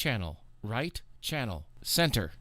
channel, right channel, center.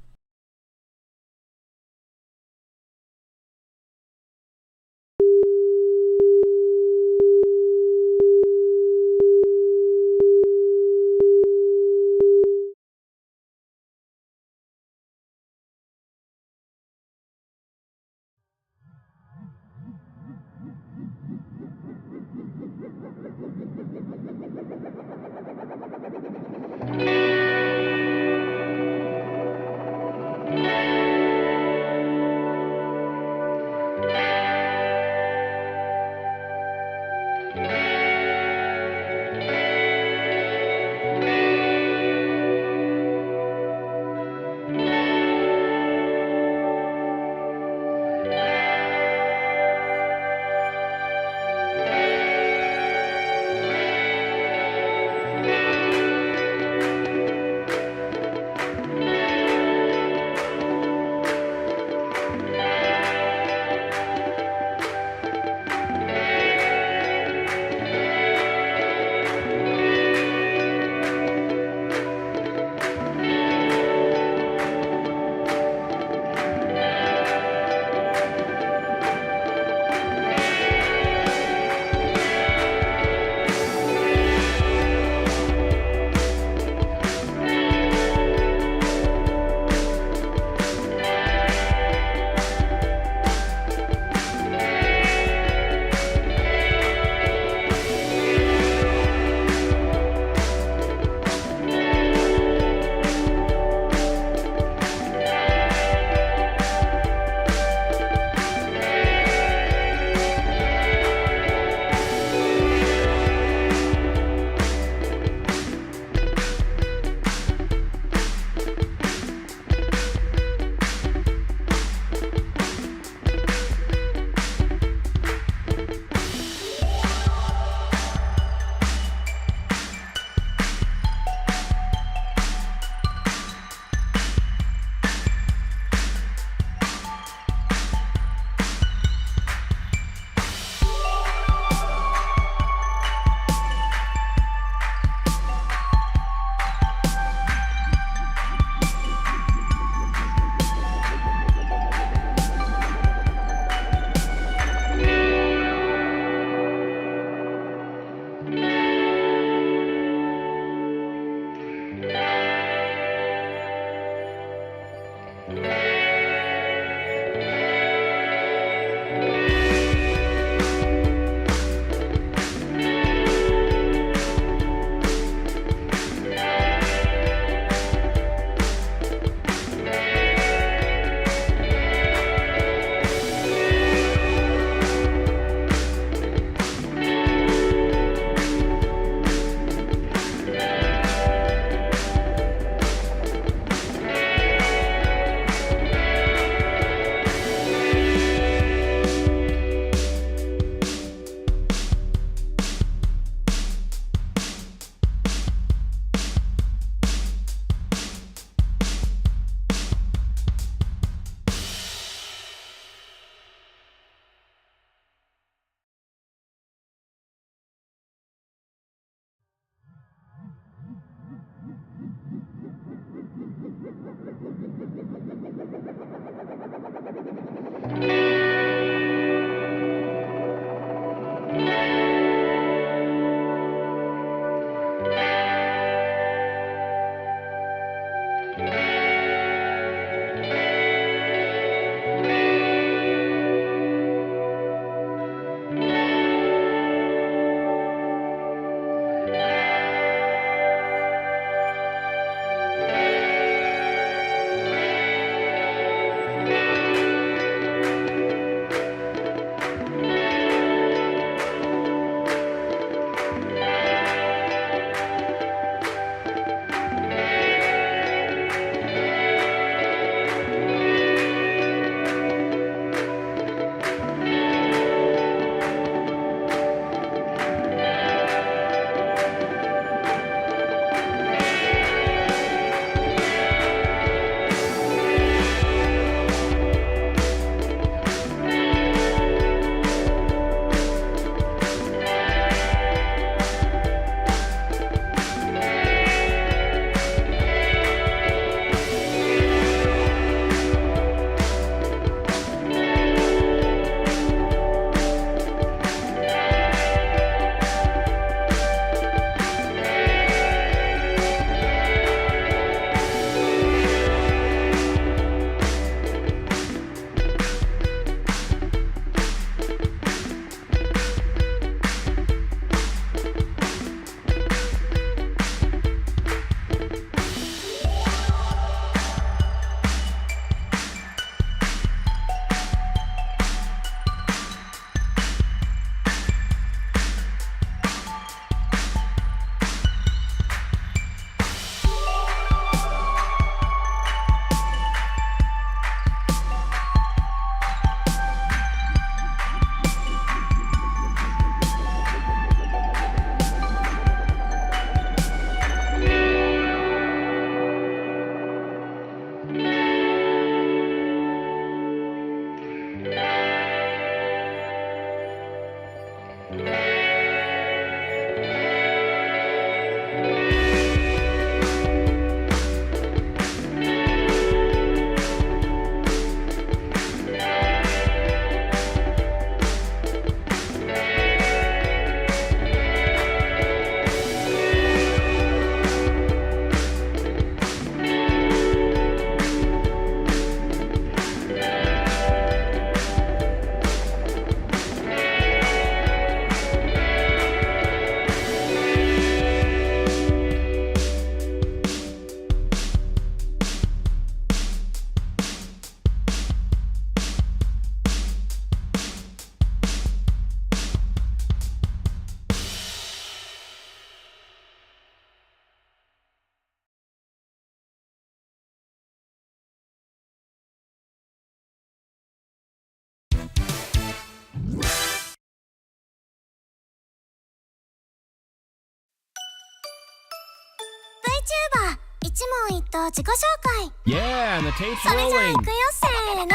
VTuber 一問一答自己紹介 Yeah, and the tape's それじゃあ rolling. 行くよせーのお名前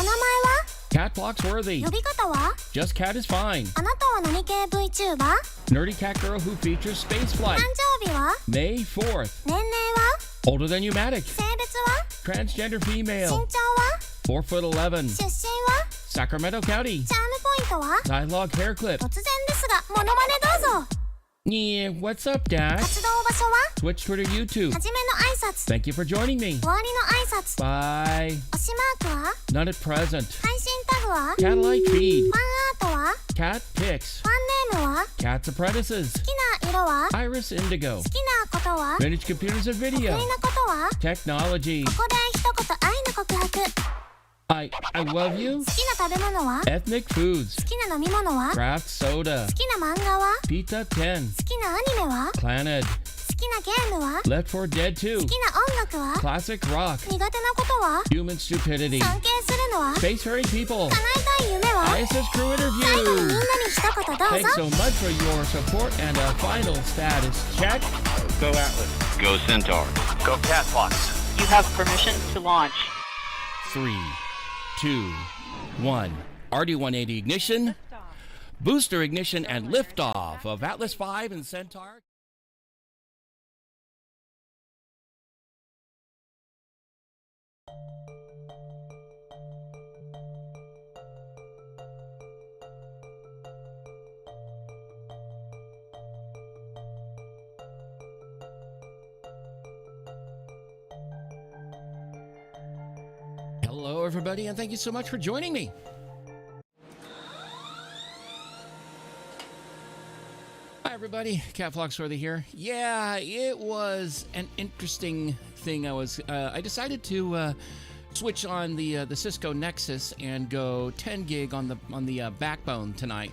は Katt Phloxworthy. 呼び方は Just Cat is fine. あなたは何系 VTuber? Nerdy cat girl who features spaceflight. 誕生日は May 4th. 年齢は Older than Pneumatic. 性別は Transgender 身 female. 長は 4'11". 出身は Sacramento County. チャームポイントは Dialogue hair clip. 突然ですがモノマネどうぞ Yeah, what's up, Dad? 活動場所は Twitch, Twitter, YouTube. はじめの挨拶 Thank you for joining me. 終わりの挨拶 Bye. 推しマークは Not at present. 配信タグは Catlight feed. ファンアートは Cat pics. ファンネームは Cat's apprentices. 好きな色は Iris Indigo. 好きなことは Vintage computers and 得意 video. なことは Technology. ここで一言愛の告白好 I love you. きな食べ物は Ethnic foods. 好きな飲み物は Craft soda. 好きな漫画は Pizza 10. 好きなアニメは Planet. 好きなゲームは Left 4 Dead 2. 好きな音楽は Classic rock. 苦手なことは Human stupidity. 尊敬するのは Space furry people. 叶えたい夢は ISS crew 最後にみん interview. なに一言どう Thanks ぞ so much for your support and a final status check. Go Atlas. Go Centaur. Go Katt Phlox. You have permission to launch. 3, 2, 1. RD-180 ignition. Booster ignition and liftoff of Atlas V and Centaur. Hello, everybody, and thank you so much for joining me. Hi, everybody. Katt Phloxworthy here. Yeah, it was an interesting thing. I decided to switch on the Cisco Nexus and go 10 gig on the backbone tonight.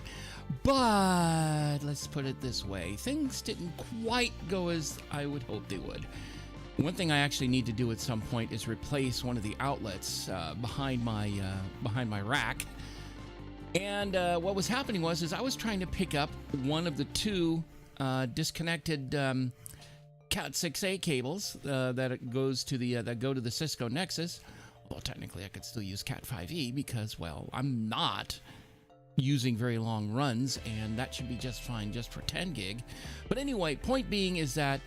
But let's put it this way: things didn't quite go as I would hope they would. One thing I actually need to do at some point is replace one of the outlets behind my rack. And what was happening was I was trying to pick up one of the two disconnected Cat 6A cables that go to the Cisco Nexus. Well, technically I could still use Cat 5e because, well, I'm not using very long runs, and that should be just fine just for 10 gig. But anyway, point being is that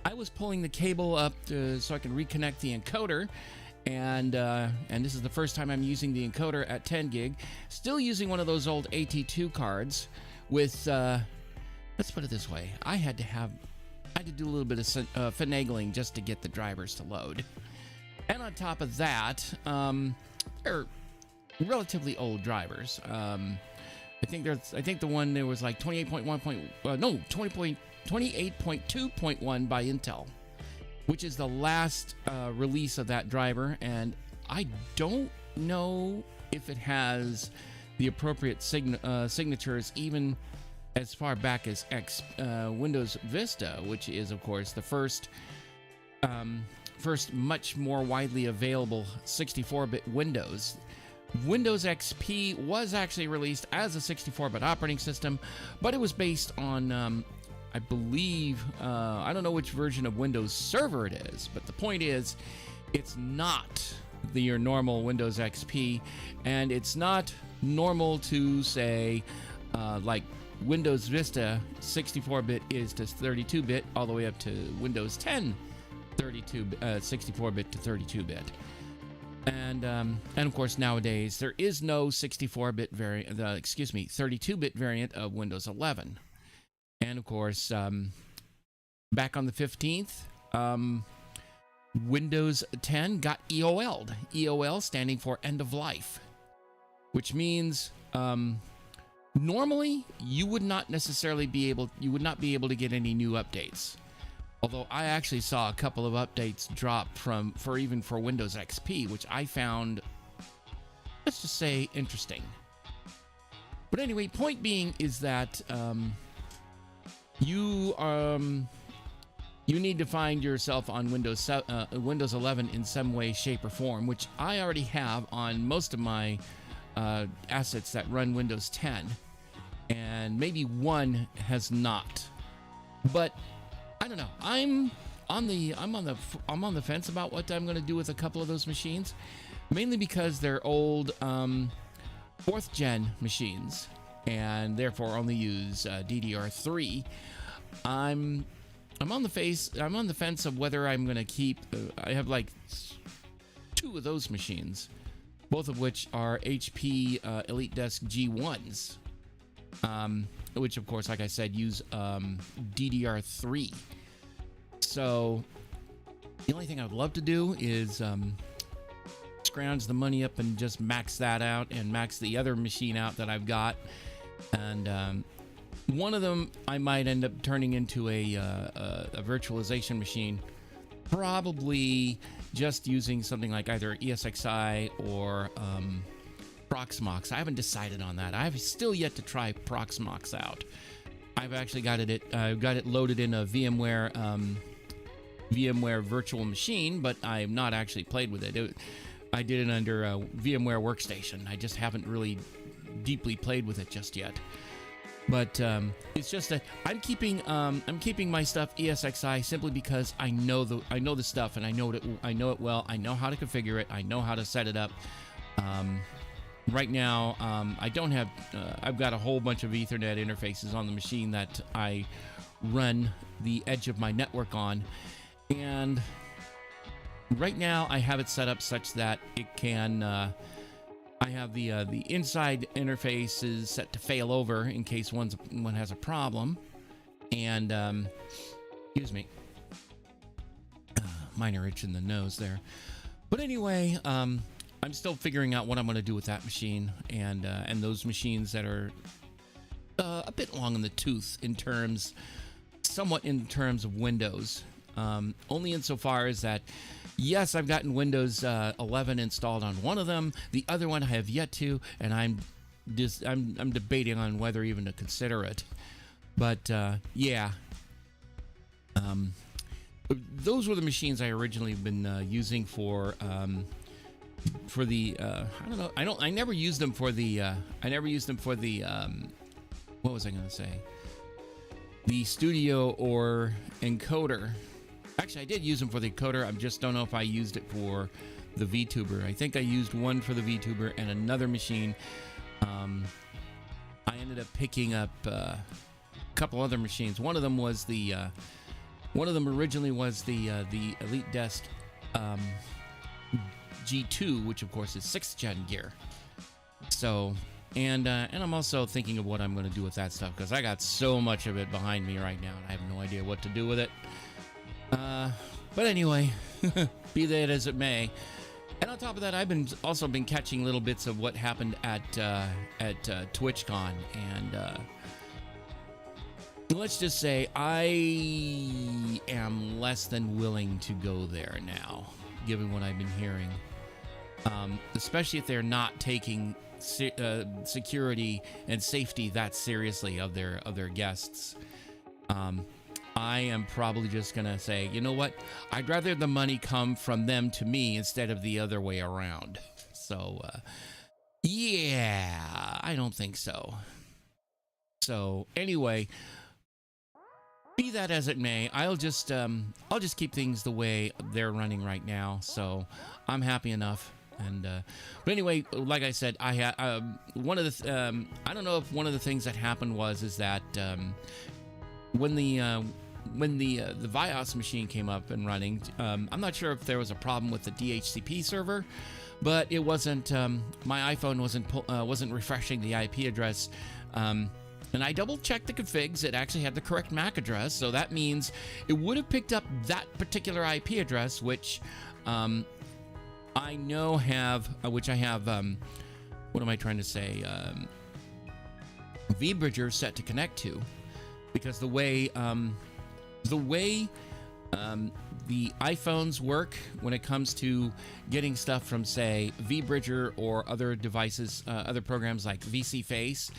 I was pulling the cable up so I can reconnect the encoder, and this is the first time I'm using the encoder at 10 gig. Still using one of those old AT2 cards with, let's put it this way, I had to do a little bit of finagling just to get the drivers to load. And on top of that, they're relatively old drivers. I think the one there was like 28.2.1 by Intel, which is the last release of that driver, and I don't know if it has the appropriate signatures even as far back as Windows Vista, which is of course the first much more widely available 64-bit Windows. Windows XP was actually released as a 64-bit operating system, but it was based on I believe, I don't know which version of Windows Server it is, but the point is, it's not your normal Windows XP, and it's not normal to say, like Windows Vista 64-bit is to 32-bit, all the way up to Windows 10 64-bit to 32-bit. And of course, nowadays, there is no 64-bit variant, 32-bit variant of Windows 11. And of course, back on the 15th, Windows 10 got EOL'd. EOL standing for end of life, which means normally you would not be able to get any new updates. Although I actually saw a couple of updates drop for Windows XP, which I found, let's just say, interesting. But anyway, point being is that you need to find yourself on Windows 11 in some way, shape, or form, which I already have on most of my assets that run Windows 10, and maybe one has not. But I don't know. I'm on the fence about what I'm going to do with a couple of those machines, mainly because they're old 4th gen machines and therefore only use DDR3. I'm on the fence of whether I'm going to keep. I have like 2 of those machines, both of which are HP Elite Desk G1s, which of course, like I said, use DDR3. So the only thing I would love to do is scrounge the money up and just max that out and max the other machine out that I've got. And one of them I might end up turning into a virtualization machine, probably just using something like either ESXi or Proxmox. I haven't decided on that. I've still yet to try Proxmox out. I've actually got it loaded in a VMware virtual machine, but I've not actually played with it. I did it under a VMware Workstation. I just haven't really deeply played with it just yet. But it's just that I'm keeping my stuff ESXi simply because I know the stuff, and I know it well. I know how to configure it. I know how to set it up. Right now, I don't have. I've got a whole bunch of Ethernet interfaces on the machine that I run the edge of my network on, and right now I have it set up such that it can. I have the inside interfaces set to fail over in case one has a problem, and excuse me, minor itch in the nose there. But anyway, I'm still figuring out what I'm going to do with that machine and those machines that are a bit long in the tooth somewhat in terms of Windows. Only insofar as that, yes, I've gotten Windows 11 installed on one of them. The other one I have yet to, and I'm debating on whether even to consider it. But yeah, those were the machines I originally been using for the I don't know. I never used them for the what was I going to say? The studio or encoder. Actually, I did use them for the encoder. I just don't know if I used it for the VTuber. I think I used one for the VTuber and another machine. I ended up picking up a couple other machines. One of them originally was the Elite Desk G2, which of course is 6th gen gear. So, and I'm also thinking of what I'm going to do with that stuff, because I got so much of it behind me right now, and I have no idea what to do with it. But anyway, be that as it may. And on top of that, I've also been catching little bits of what happened at TwitchCon, and let's just say I am less than willing to go there now, given what I've been hearing. Especially if they're not taking security and safety that seriously of their guests. I am probably just gonna say, you know what? I'd rather the money come from them to me instead of the other way around. So, yeah, I don't think so. So anyway, be that as it may, I'll just keep things the way they're running right now. So I'm happy enough. And but anyway, like I said, I had one of the I don't know if one of the things that happened is that when the Vios machine came up and running, I'm not sure if there was a problem with the DHCP server, but it wasn't. My iPhone wasn't refreshing the IP address. And I double-checked the configs. It actually had the correct MAC address, so that means it would have picked up that particular IP address, which I know which I have. What am I trying to say? vBridger set to connect to, because the way the iPhones work when it comes to getting stuff from, say, vBridger or other devices, other programs like VCFace,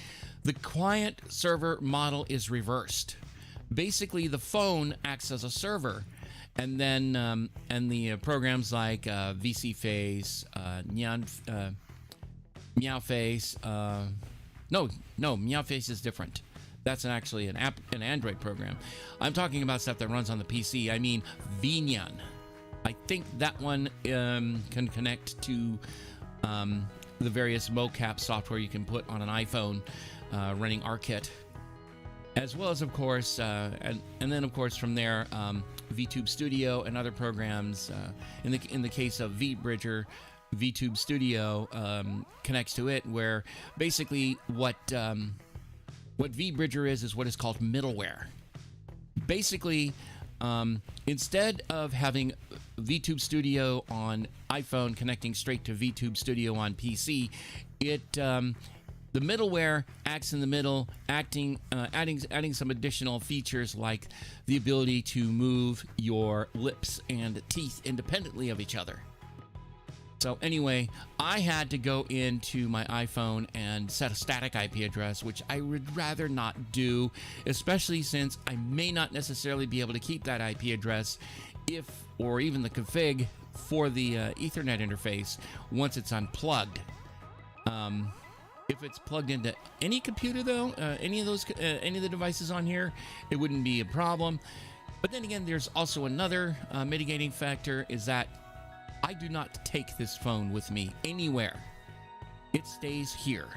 the client-server model is reversed. Basically, the phone acts as a server, and then the programs like VCFace, Meowface. No, Meowface is different. That's actually an Android program. I'm talking about stuff that runs on the PC. I mean, Vinyan. I think that one can connect to the various mocap software you can put on an iPhone running ARKit, as well as, of course, and then, of course, from there, VTube Studio and other programs. In the case of VBridger, VTube Studio connects to it, where basically what VBridger is what is called middleware. Basically, instead of having VTube Studio on iPhone connecting straight to VTube Studio on PC, the middleware acts in the middle, adding some additional features like the ability to move your lips and teeth independently of each other. So anyway, I had to go into my iPhone and set a static IP address, which I would rather not do, especially since I may not necessarily be able to keep that IP address or even the config for the Ethernet interface once it's unplugged. If it's plugged into any computer, though, any of the devices on here, it wouldn't be a problem. But then again, there's also another mitigating factor, is that I do not take this phone with me anywhere. It stays here.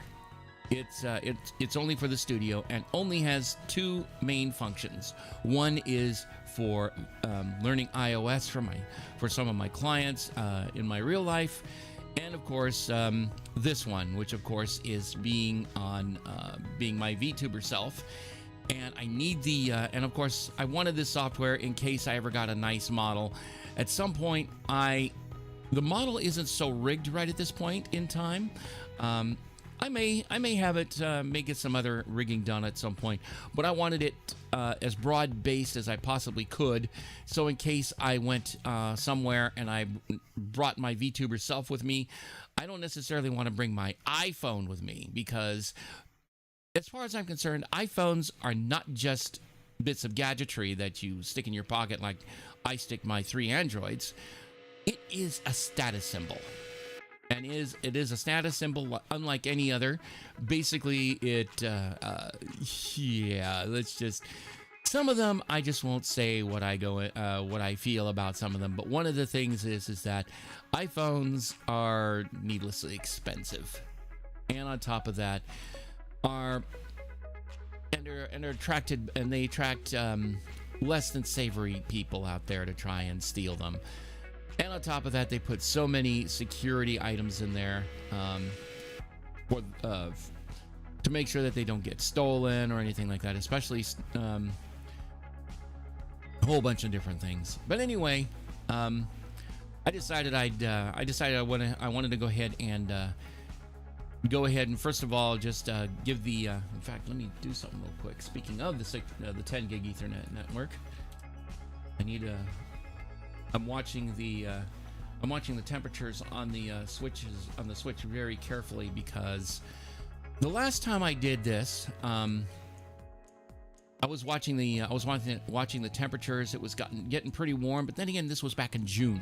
It's only for the studio and only has two main functions. One is for learning iOS for some of my clients in my real life, and of course this one, which of course is being my VTuber self. And I need and of course I wanted this software in case I ever got a nice model. At some point, the model isn't so rigged right at this point in time. I may have it, may get some other rigging done at some point, but I wanted it as broad-based as I possibly could. So in case I went somewhere and I brought my VTuber self with me, I don't necessarily want to bring my iPhone with me, because as far as I'm concerned, iPhones are not just bits of gadgetry that you stick in your pocket like I stick my 3 Androids. It is a status symbol. And it is a status symbol unlike any other. Basically, let's just... Some of them, I just won't say what I feel about some of them. But one of the things is that iPhones are needlessly expensive. And on top of that, they attract less than savory people out there to try and steal them. And on top of that, they put so many security items in there to make sure that they don't get stolen or anything like that, especially a whole bunch of different things. But anyway, I decided I wanted to go ahead and first of all just give the in fact, let me do something real quick. Speaking of the 10 gig Ethernet network, I'm watching the temperatures on the switch very carefully, because the last time I did this, I was watching the temperatures. It was getting pretty warm, but then again, this was back in June,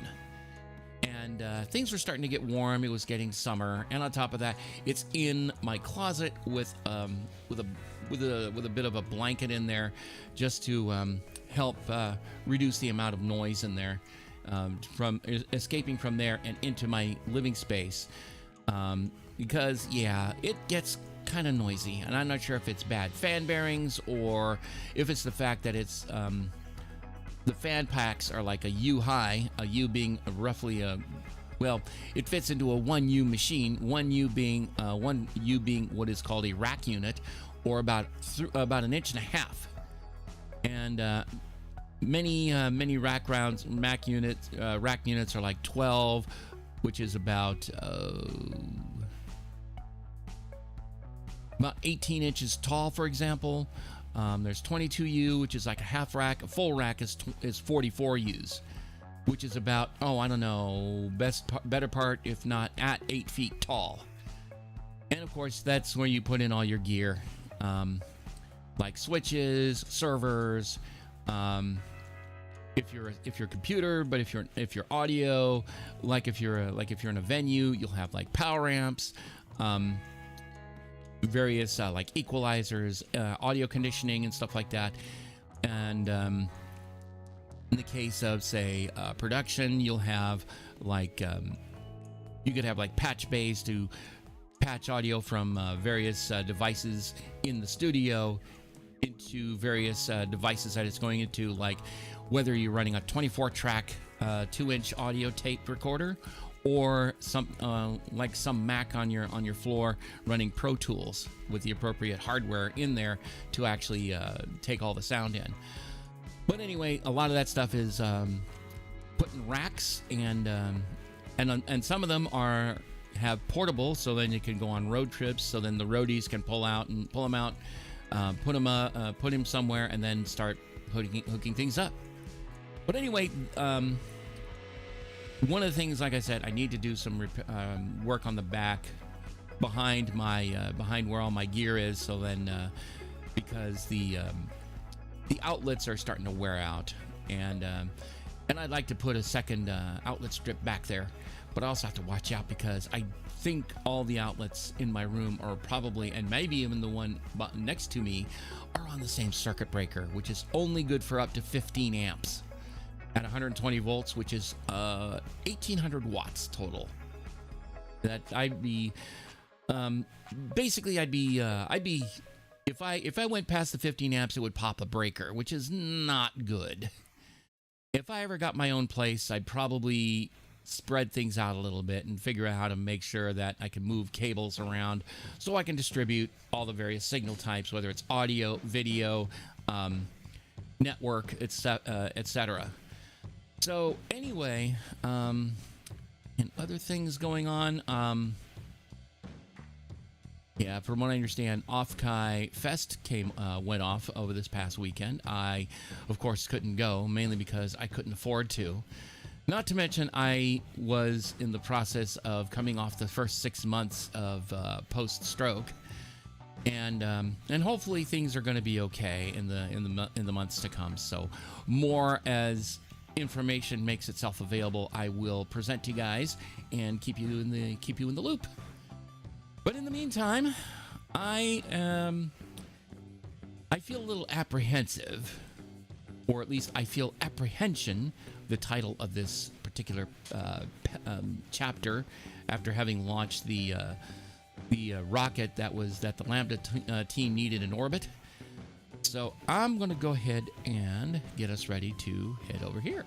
and things were starting to get warm. It was getting summer, and on top of that, it's in my closet with a bit of a blanket in there, just to help reduce the amount of noise in there, from escaping from there and into my living space, because it gets kind of noisy, and I'm not sure if it's bad fan bearings or if it's the fact that it's the fan packs are like a U high, a U being roughly it fits into a 1U machine, 1U being what is called a rack unit, or about an inch and a half. And many rack units are like 12, which is about 18 inches tall, for example. There's 22U, which is like a half rack. A full rack is 44Us, which is about, I don't know, better part, if not at 8 feet tall. And of course, that's where you put in all your gear, like switches, servers, if you're computer, but if you're audio, like if you're in a venue, you'll have like power amps. various like equalizers, audio conditioning, and stuff like that. And in the case of, say, production, you'll have like you could have like patch bays to patch audio from various devices in the studio into various devices that it's going into, like whether you're running a 24-track 2-inch audio tape recorder, or some like some Mac on your floor running Pro Tools with the appropriate hardware in there to actually take all the sound in. But anyway, a lot of that stuff is put in racks, and some of them have portable, so then you can go on road trips. So then the roadies can pull them out, put him somewhere, and then start hooking things up. But anyway, one of the things, like I said, I need to do some work on the back behind where all my gear is. So then, because the outlets are starting to wear out, and I'd like to put a second outlet strip back there, but I also have to watch out because I think all the outlets in my room are probably, and maybe even the one next to me, are on the same circuit breaker, which is only good for up to 15 amps. At 120 volts, which is 1,800 watts total. That I'd be basically if I went past the 15 amps, it would pop a breaker, which is not good. If I ever got my own place, I'd probably spread things out a little bit and figure out how to make sure that I can move cables around so I can distribute all the various signal types, whether it's audio, video, network, etc. So anyway, and other things going on. Yeah, from what I understand, Off-Kai Fest went off over this past weekend. I, of course, couldn't go, mainly because I couldn't afford to. Not to mention, I was in the process of coming off the first 6 months of post-stroke, and hopefully things are going to be okay in the months to come. So more as information makes itself available, I will present to you guys and keep you in the loop. But in the meantime, I feel a little apprehensive, or at least I feel apprehension, the title of this particular chapter, after having launched the rocket that the Lambda team needed in orbit. So I'm going to go ahead and get us ready to head over here.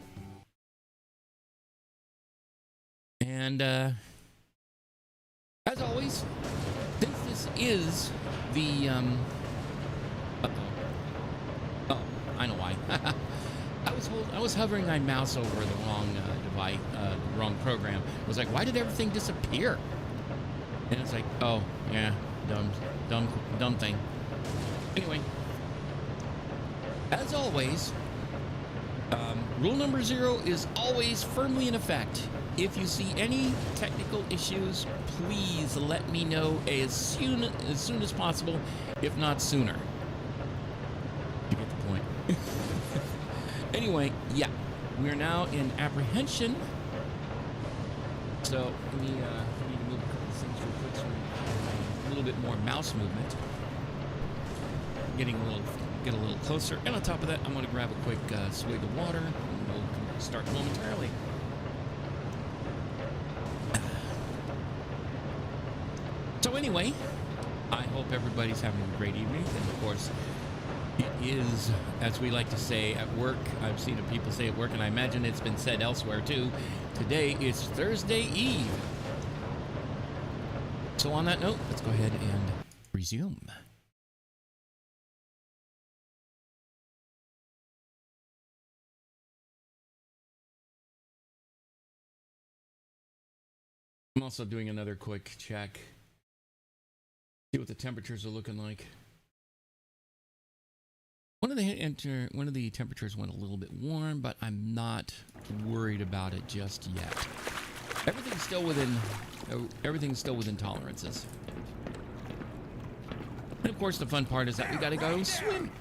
And as always, since this is the oh, I know why. I was hovering my mouse over the wrong device, the wrong program. I was like, why did everything disappear? And it's like, oh yeah, dumb thing. Anyway. As always, rule number 0 is always firmly in effect. If you see any technical issues, please let me know as soon as possible, if not sooner. You get the point. Anyway, yeah, we're now in apprehension. So let me need to move a couple of things real quick so a little bit more mouse movement. Get a little closer, and on top of that, I'm going to grab a quick swig of water, and we'll start momentarily. So anyway, I hope everybody's having a great evening, and of course, it is, as we like to say at work, I've seen people say at work, and I imagine it's been said elsewhere too, today is Thursday Eve. So on that note, let's go ahead and resume. I'm also doing another quick check. See what the temperatures are looking like. One of the temperatures went a little bit warm, but I'm not worried about it just yet. Everything's still within tolerances. And of course, the fun part is that we gotta go swim.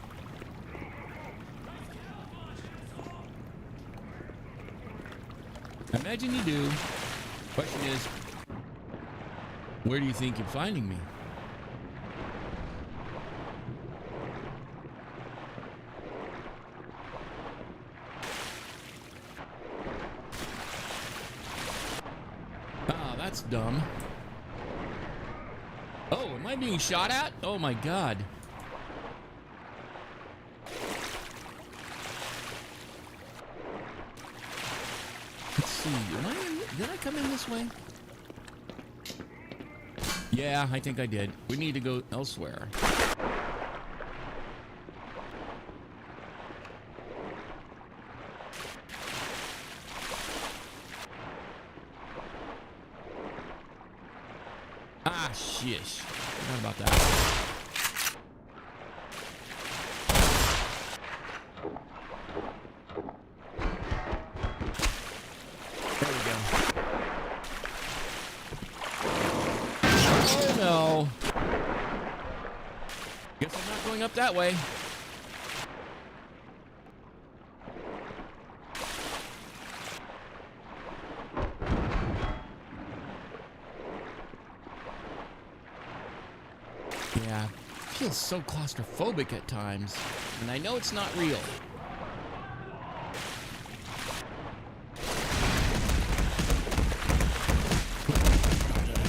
Imagine you do. Question is, where do you think you're finding me? that's dumb. Oh, am I being shot at? Oh my god. Let's see. Did I come in this way? Yeah, I think I did. We need to go elsewhere. Ah, shish. Forgot about that. There we go. Oh, no. Guess I'm not going up that way. Yeah, feels so claustrophobic at times, and I know it's not real.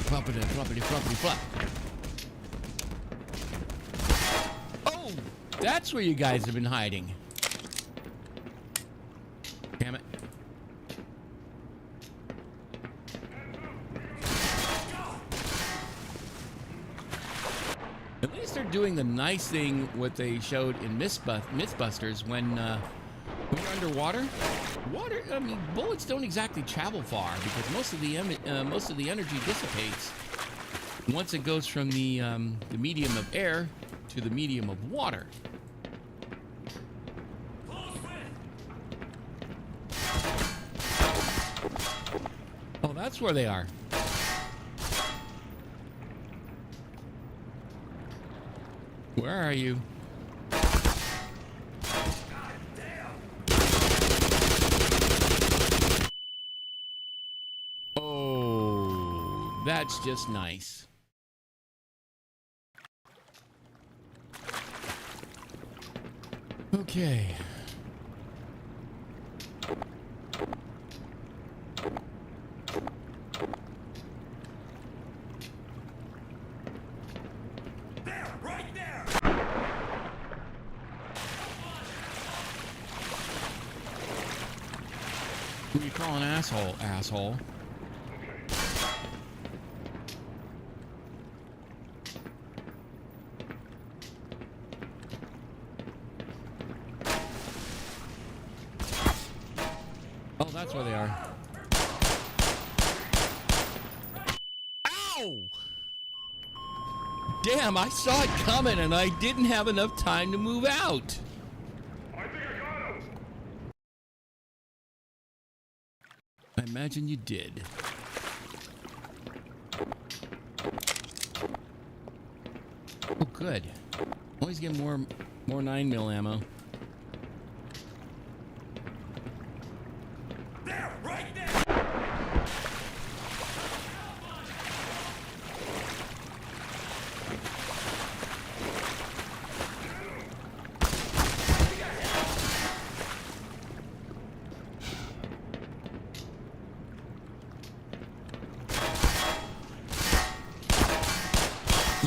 Floppity, flop. Oh, that's where you guys have been hiding. Damn it. At least they're doing the nice thing what they showed in Mythbusters when you're underwater. I mean, bullets don't exactly travel far because most of the energy dissipates once it goes from the medium of air to the medium of water. Oh, that's where they are. Where are you? Oh, that's just nice. Okay. Who you call an asshole? Oh, that's where they are. Ow! Damn, I saw it coming and I didn't have enough time to move out. I imagine you did. Oh, good. Always get more 9mm ammo. There, right there.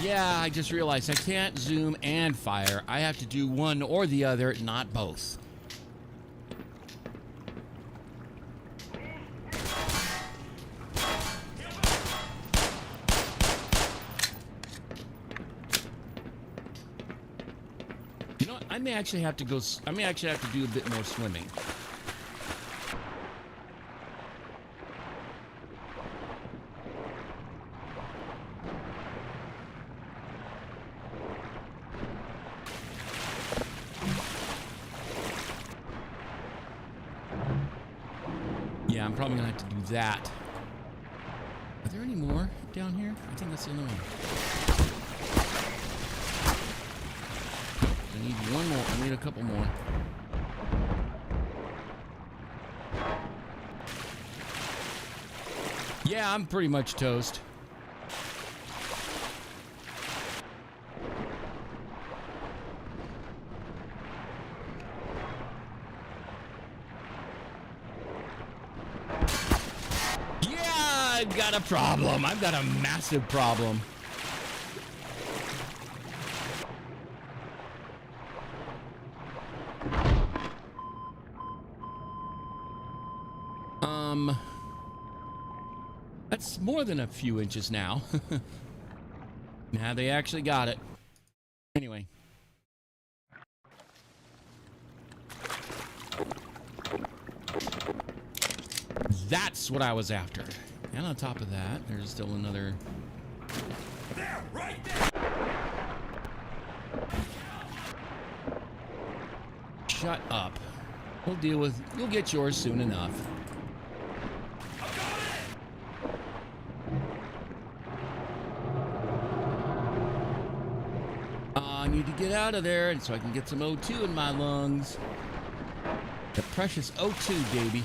Yeah, I just realized I can't zoom and fire. I have to do one or the other, not both. You know what? I may actually have to do a bit more swimming. Yeah, I'm probably gonna have to do that. Are there any more down here? I think that's the only one. I need one more. I need a couple more. Yeah, I'm pretty much toast. I've got a problem. I've got a massive problem. That's more than a few inches now. Now they actually got it. Anyway. That's what I was after. And on top of that, there's still another... There, right there. Shut up. You'll get yours soon enough. I need to get out of there so I can get some O2 in my lungs. The precious O2, baby.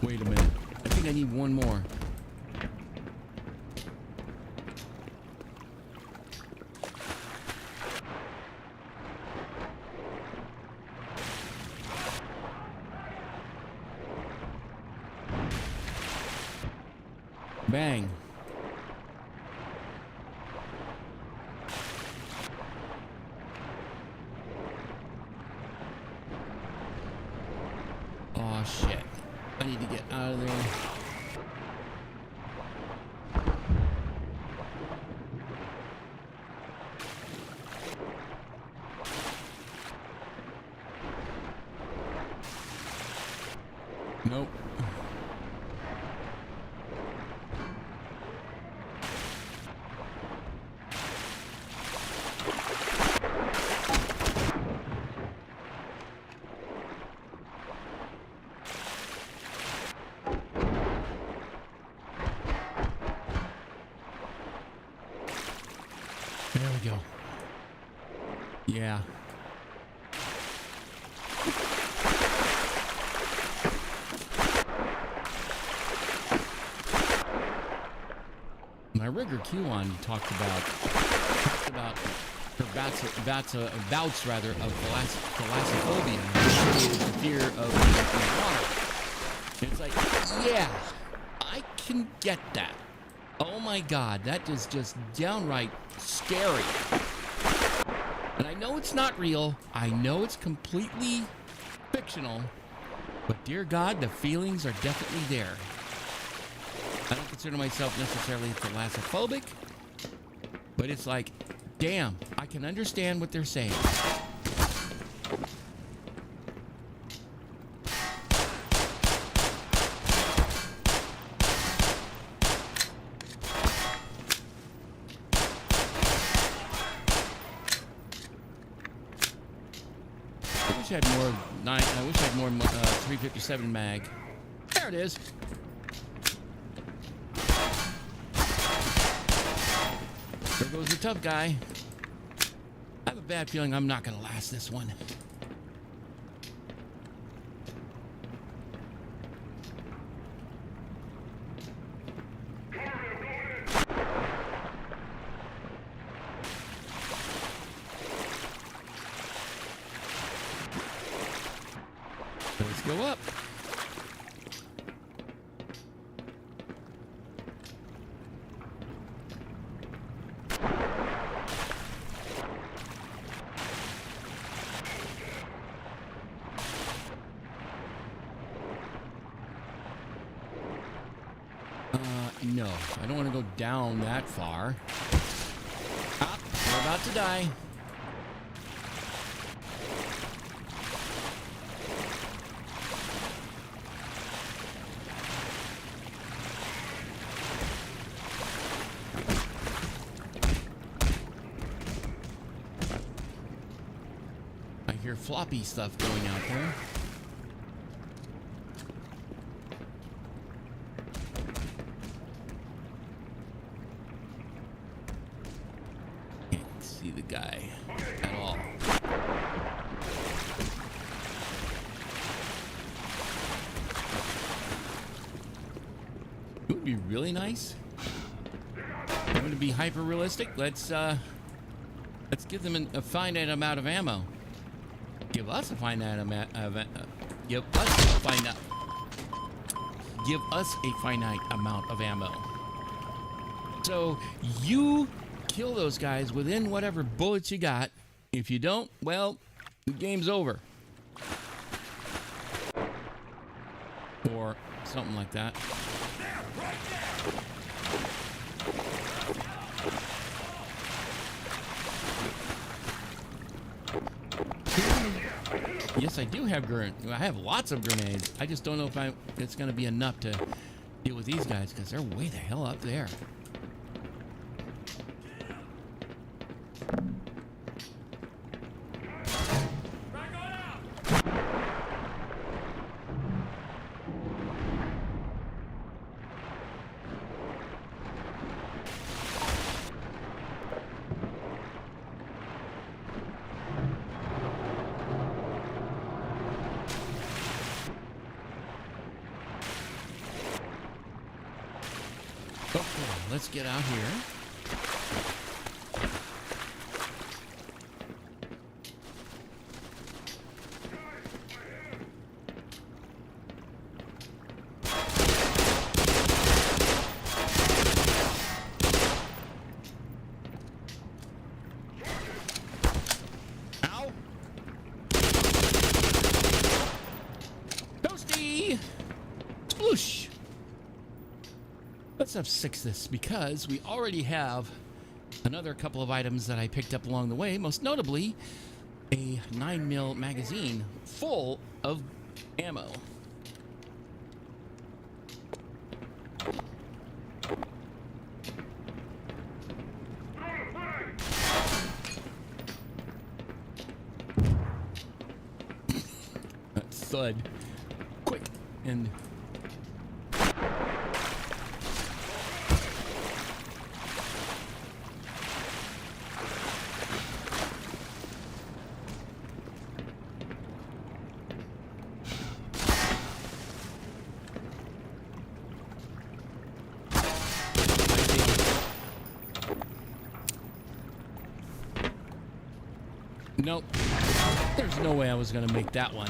Wait a minute. I think I need one more. Bang. Oh shit. I need to get out of there. Nope. There we go. Yeah. My rigger Q1 talked about her bouts rather of thalassophobia, the fear of the water. And it's like, yeah, I can get that. Oh my God, that is just downright scary. And I know it's not real. I know it's completely fictional. But dear God, the feelings are definitely there. I don't consider myself necessarily thalassophobic, but it's like, damn, I can understand what they're saying. I wish I had more 357 mag. There it is. There goes the tough guy. I have a bad feeling I'm not going to last this one. Let's go up. No, I don't want to go down that far. Ah, we're about to die. I hear floppy stuff going out there. The guy at all. It would be really nice. I'm going to be hyper realistic. Let's give them a finite amount of ammo. Give us a finite amount of give us a finite amount of ammo. So you kill those guys within whatever bullets you got. If you don't, well, the game's over. Or something like that. Yes, I do have I have lots of grenades. I just don't know if it's going to be enough to deal with these guys because they're way the hell up there. Okay, let's get out here. Ow! Toasty! Sploosh! Let's have 6 this because we already have another couple of items that I picked up along the way, most notably a 9mm magazine full of ammo. That thud. Quick and nope. There's no way I was going to make that one.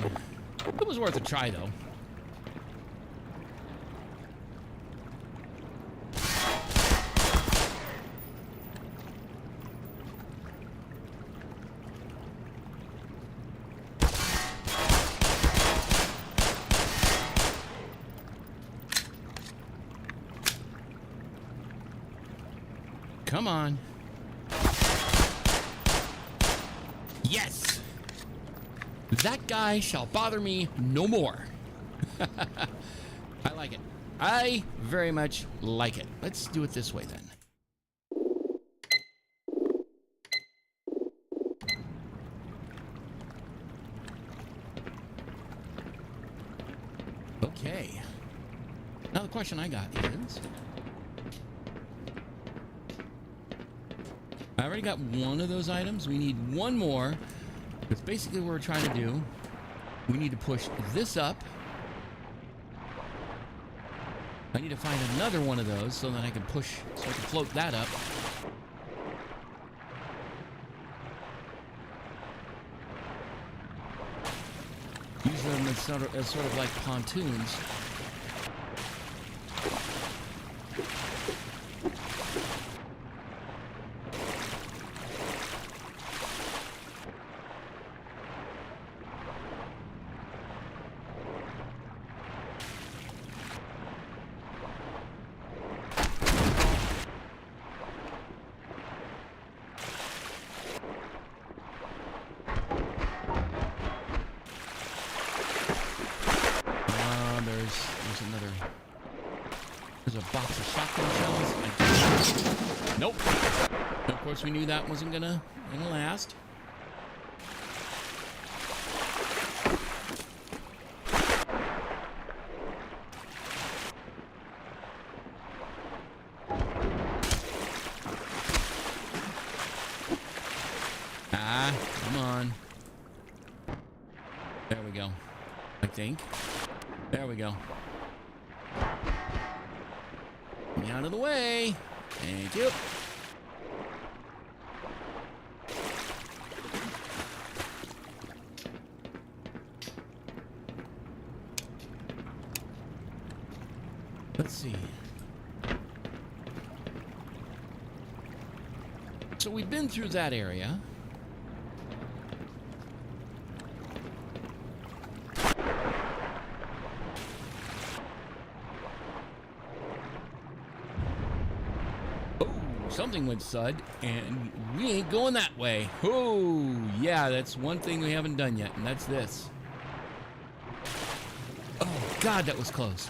It was worth a try, though. Come on. Yes! That guy shall bother me no more. I like it. I very much like it. Let's do it this way then. Okay. Now the question I got is... I already got one of those items. We need one more. That's basically what we're trying to do. We need to push this up. I need to find another one of those so that I can push, so I can float that up. Use them as sort of like pontoons. There's a box of shotgun shells. Nope. And of course, we knew that wasn't gonna last. Ah, come on. There we go. I think. There we go. Get me out of the way. Thank you. Let's see. So we've been through that area. Oh, something went sud, and we ain't going that way. Oh, yeah, that's one thing we haven't done yet, and that's this. Oh, God, that was close.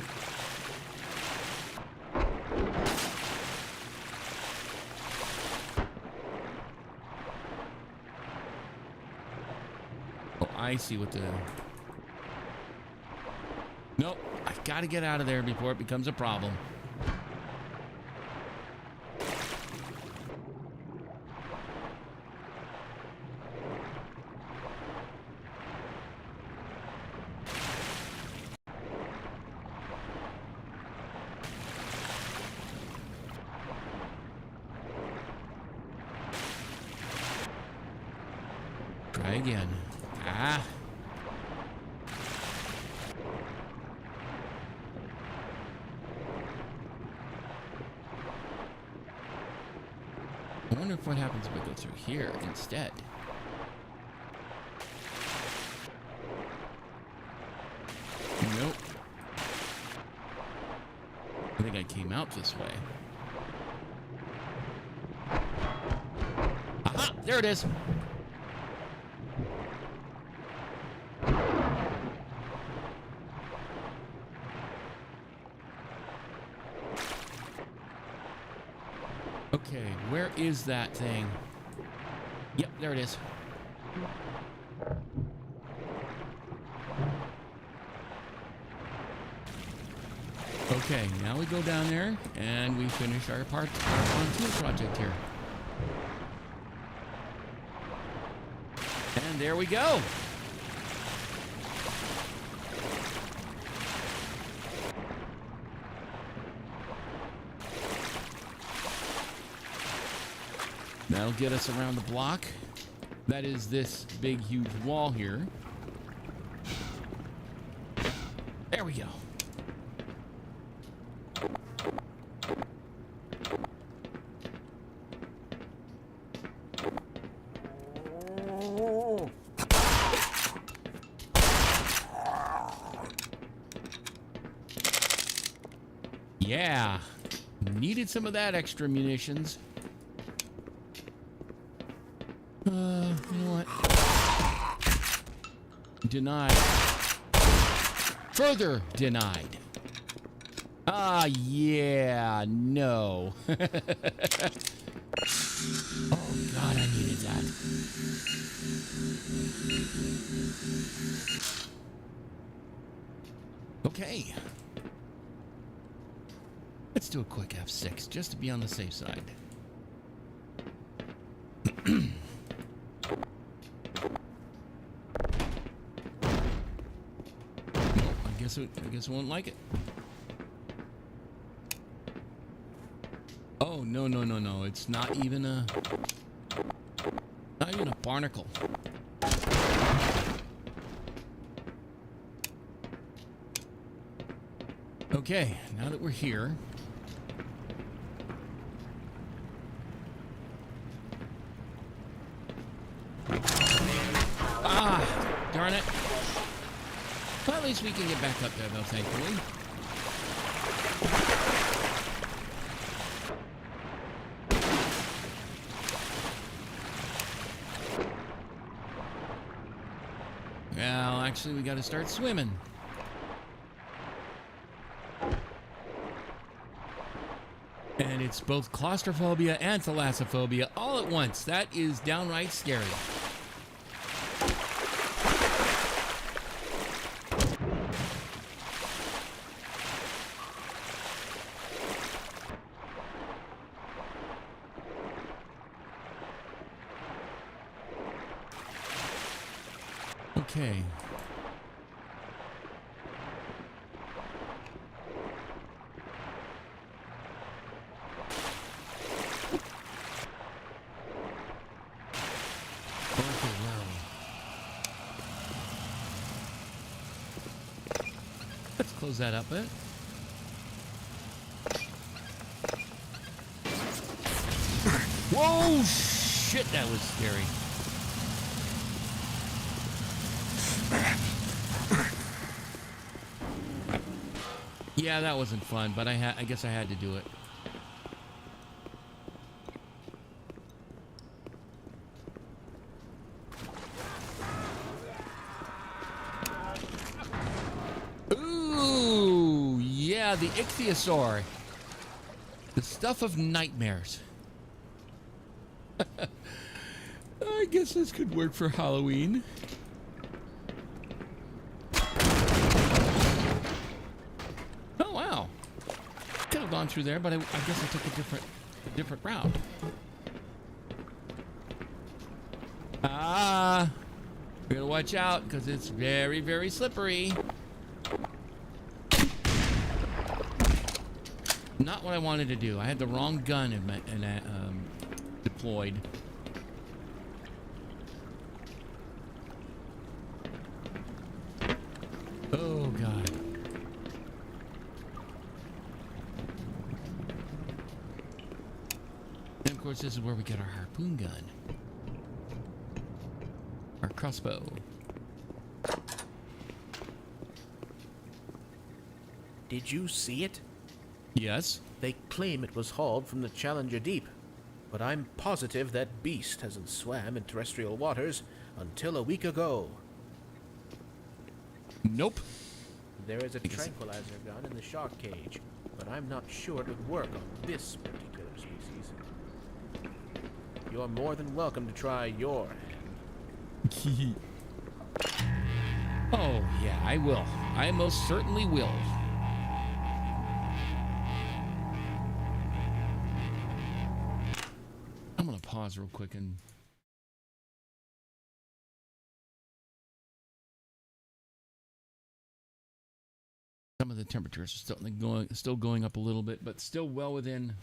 Oh, I see what the... Nope, I gotta get out of there before it becomes a problem. Try again. Ah. I wonder if what happens if I go through here instead. Nope. I think I came out this way. Aha! There it is. Okay, where is that thing? Yep, there it is. Okay, now we go down there and we finish our pontoon project here. And there we go. That'll get us around the block. That is this big, huge wall here. There we go. Yeah, needed some of that extra munitions. You know what? Denied. Further denied. Ah, yeah, no. Oh, God, I needed that. Okay. Let's do a quick F6 just to be on the safe side. I guess I won't like it. Oh, no, no, no, no. It's not even a barnacle. Okay, now that we're here. Ah, darn it. Well, at least we can get back up there, though, thankfully. Well, actually, we got to start swimming. And it's both claustrophobia and thalassophobia all at once. That is downright scary. Okay. Let's close that up a bit. Whoa, shit, that was scary. Yeah, that wasn't fun, but I guess I had to do it. Ooh, yeah, the ichthyosaur. The stuff of nightmares. I guess this could work for Halloween. Oh wow! Could have gone through there, but I guess I took a different route. Ah! You gotta watch out because it's very, very slippery. Not what I wanted to do. I had the wrong gun deployed. Oh God. And of course, this is where we get our harpoon gun. Our crossbow. Did you see it? Yes. They claim it was hauled from the Challenger Deep, but I'm positive that beast hasn't swam in terrestrial waters until a week ago. Nope. There is a tranquilizer gun in the shark cage, but I'm not sure it would work on this particular species. You're more than welcome to try your hand. Oh, yeah, I will. I most certainly will. I'm going to pause real quick and... Some of the temperatures are still going up a little bit, but still well within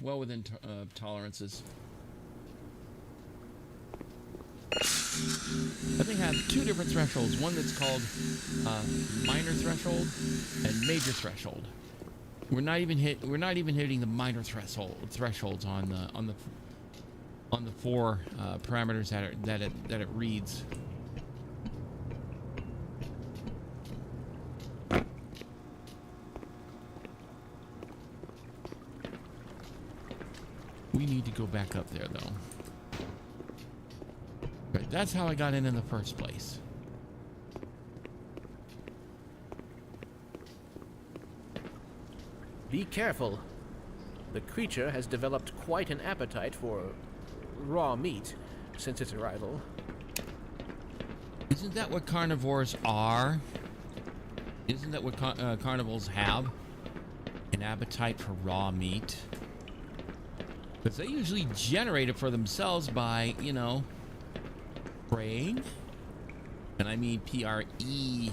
tolerances. I think I have two different thresholds. One that's called minor threshold and major threshold. We're not even hitting the minor thresholds on the four parameters that it reads. We need to go back up there, though. Right, that's how I got in the first place. Be careful. The creature has developed quite an appetite for raw meat since its arrival. Isn't that what carnivores are? Isn't that what carnivores have? An appetite for raw meat? Because they usually generate it for themselves by, you know, preying. And I mean Preying.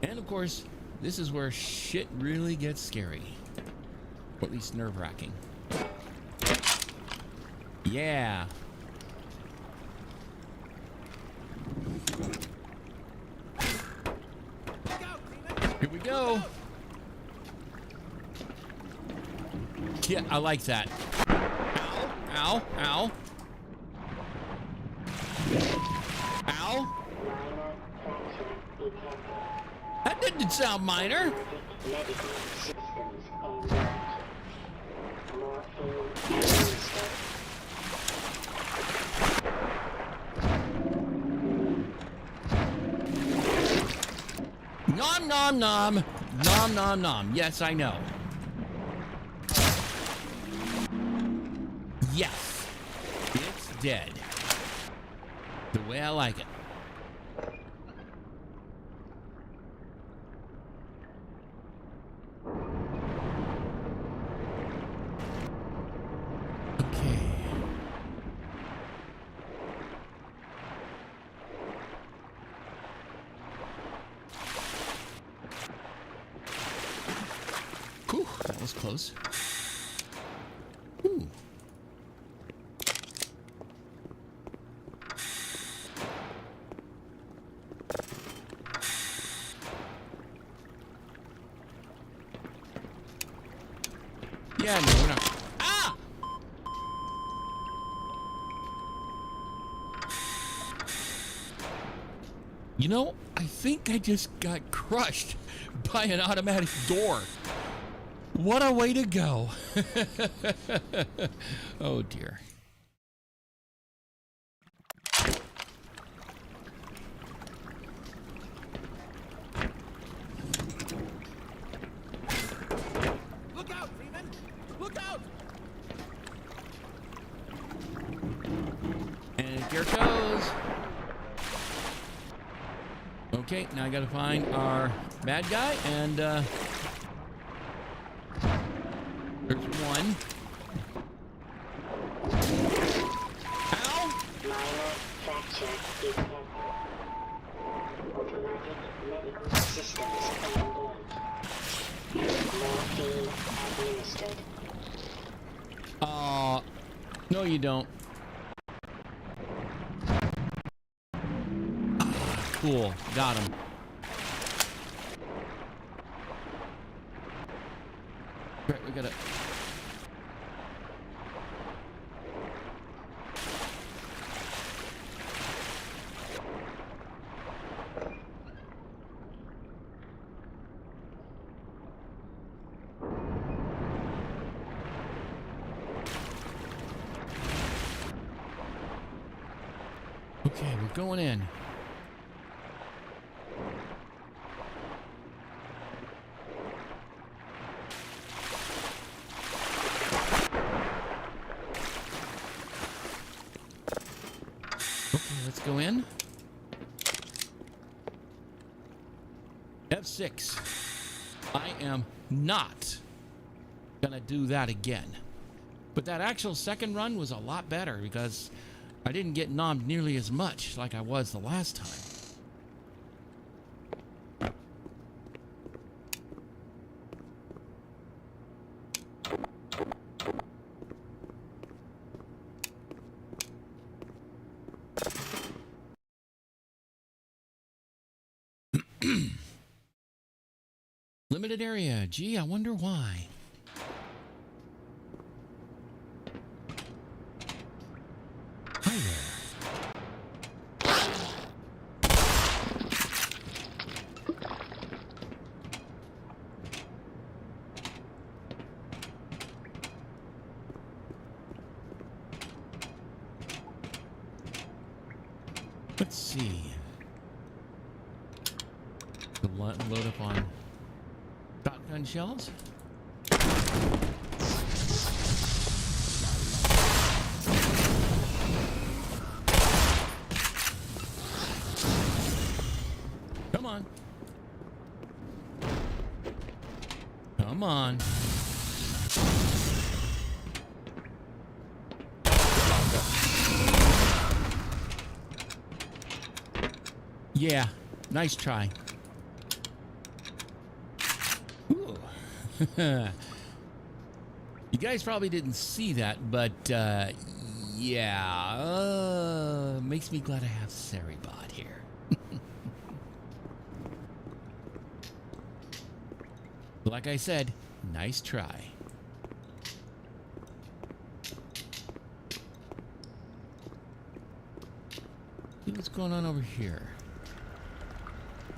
And of course, this is where shit really gets scary. Or at least nerve-wracking. Yeah. Here we go. Yeah, I like that. Ow, ow, ow. Ow. That didn't sound minor. Nom nom nom. Nom nom nom. Yes, I know. Yes. It's dead. The way I like it. Okay. Whew, that was close. Ooh. Yeah, no, we're not. Ah! You know, I think I just got crushed by an automatic door. What a way to go. Oh, dear. Look out, Freeman! Look out! And here it goes. Okay, now I gotta find our bad guy, and there's one. Ow! Minor fracture detected. Automatic medical systems on. Morphine administered. No you don't. Cool, got him. Right, we gotta... Okay, we're going in. Okay, let's go in. F6. I am not gonna do that again. But that actual second run was a lot better because I didn't get nommed nearly as much like I was the last time. Limited area. Gee, I wonder why. Hi there. Let's see. Load up on shotgun shells. Come on. Come on. Yeah, nice try. Ooh. You guys probably didn't see that, but yeah, makes me glad I have Ceribot here. Like I said, nice try. See what's going on over here.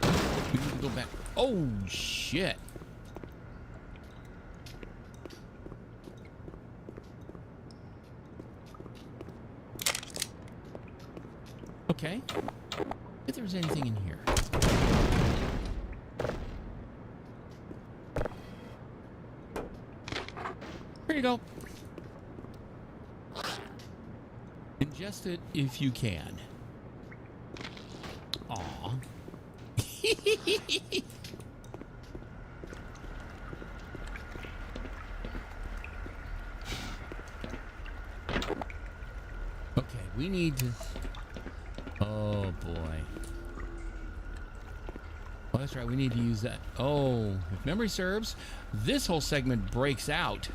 We need to go back. Oh, shit. Okay. If there's anything in here. Here you go. Ingest it if you can. Aw. Okay, we need to... Oh, boy. Oh, that's right. We need to use that. Oh, if memory serves, this whole segment breaks out.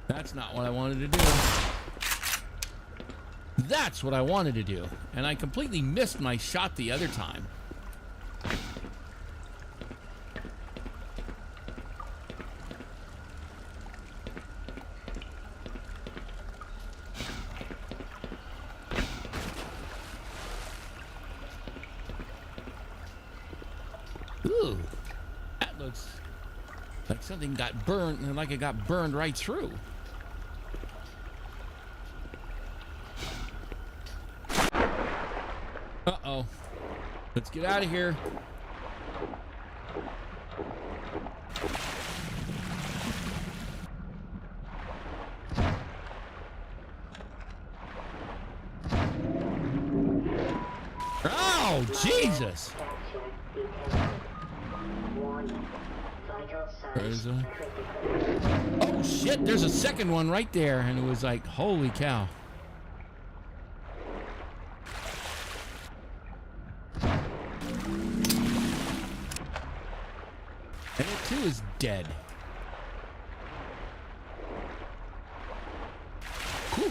That's not what I wanted to do. That's what I wanted to do. And I completely missed my shot the other time. looks like something got burned, like it got burned right through. Uh-oh. Let's get out of here. Oh, Jesus! Oh, shit, there's a second one right there, and it was like, holy cow. And it too is dead. Whew.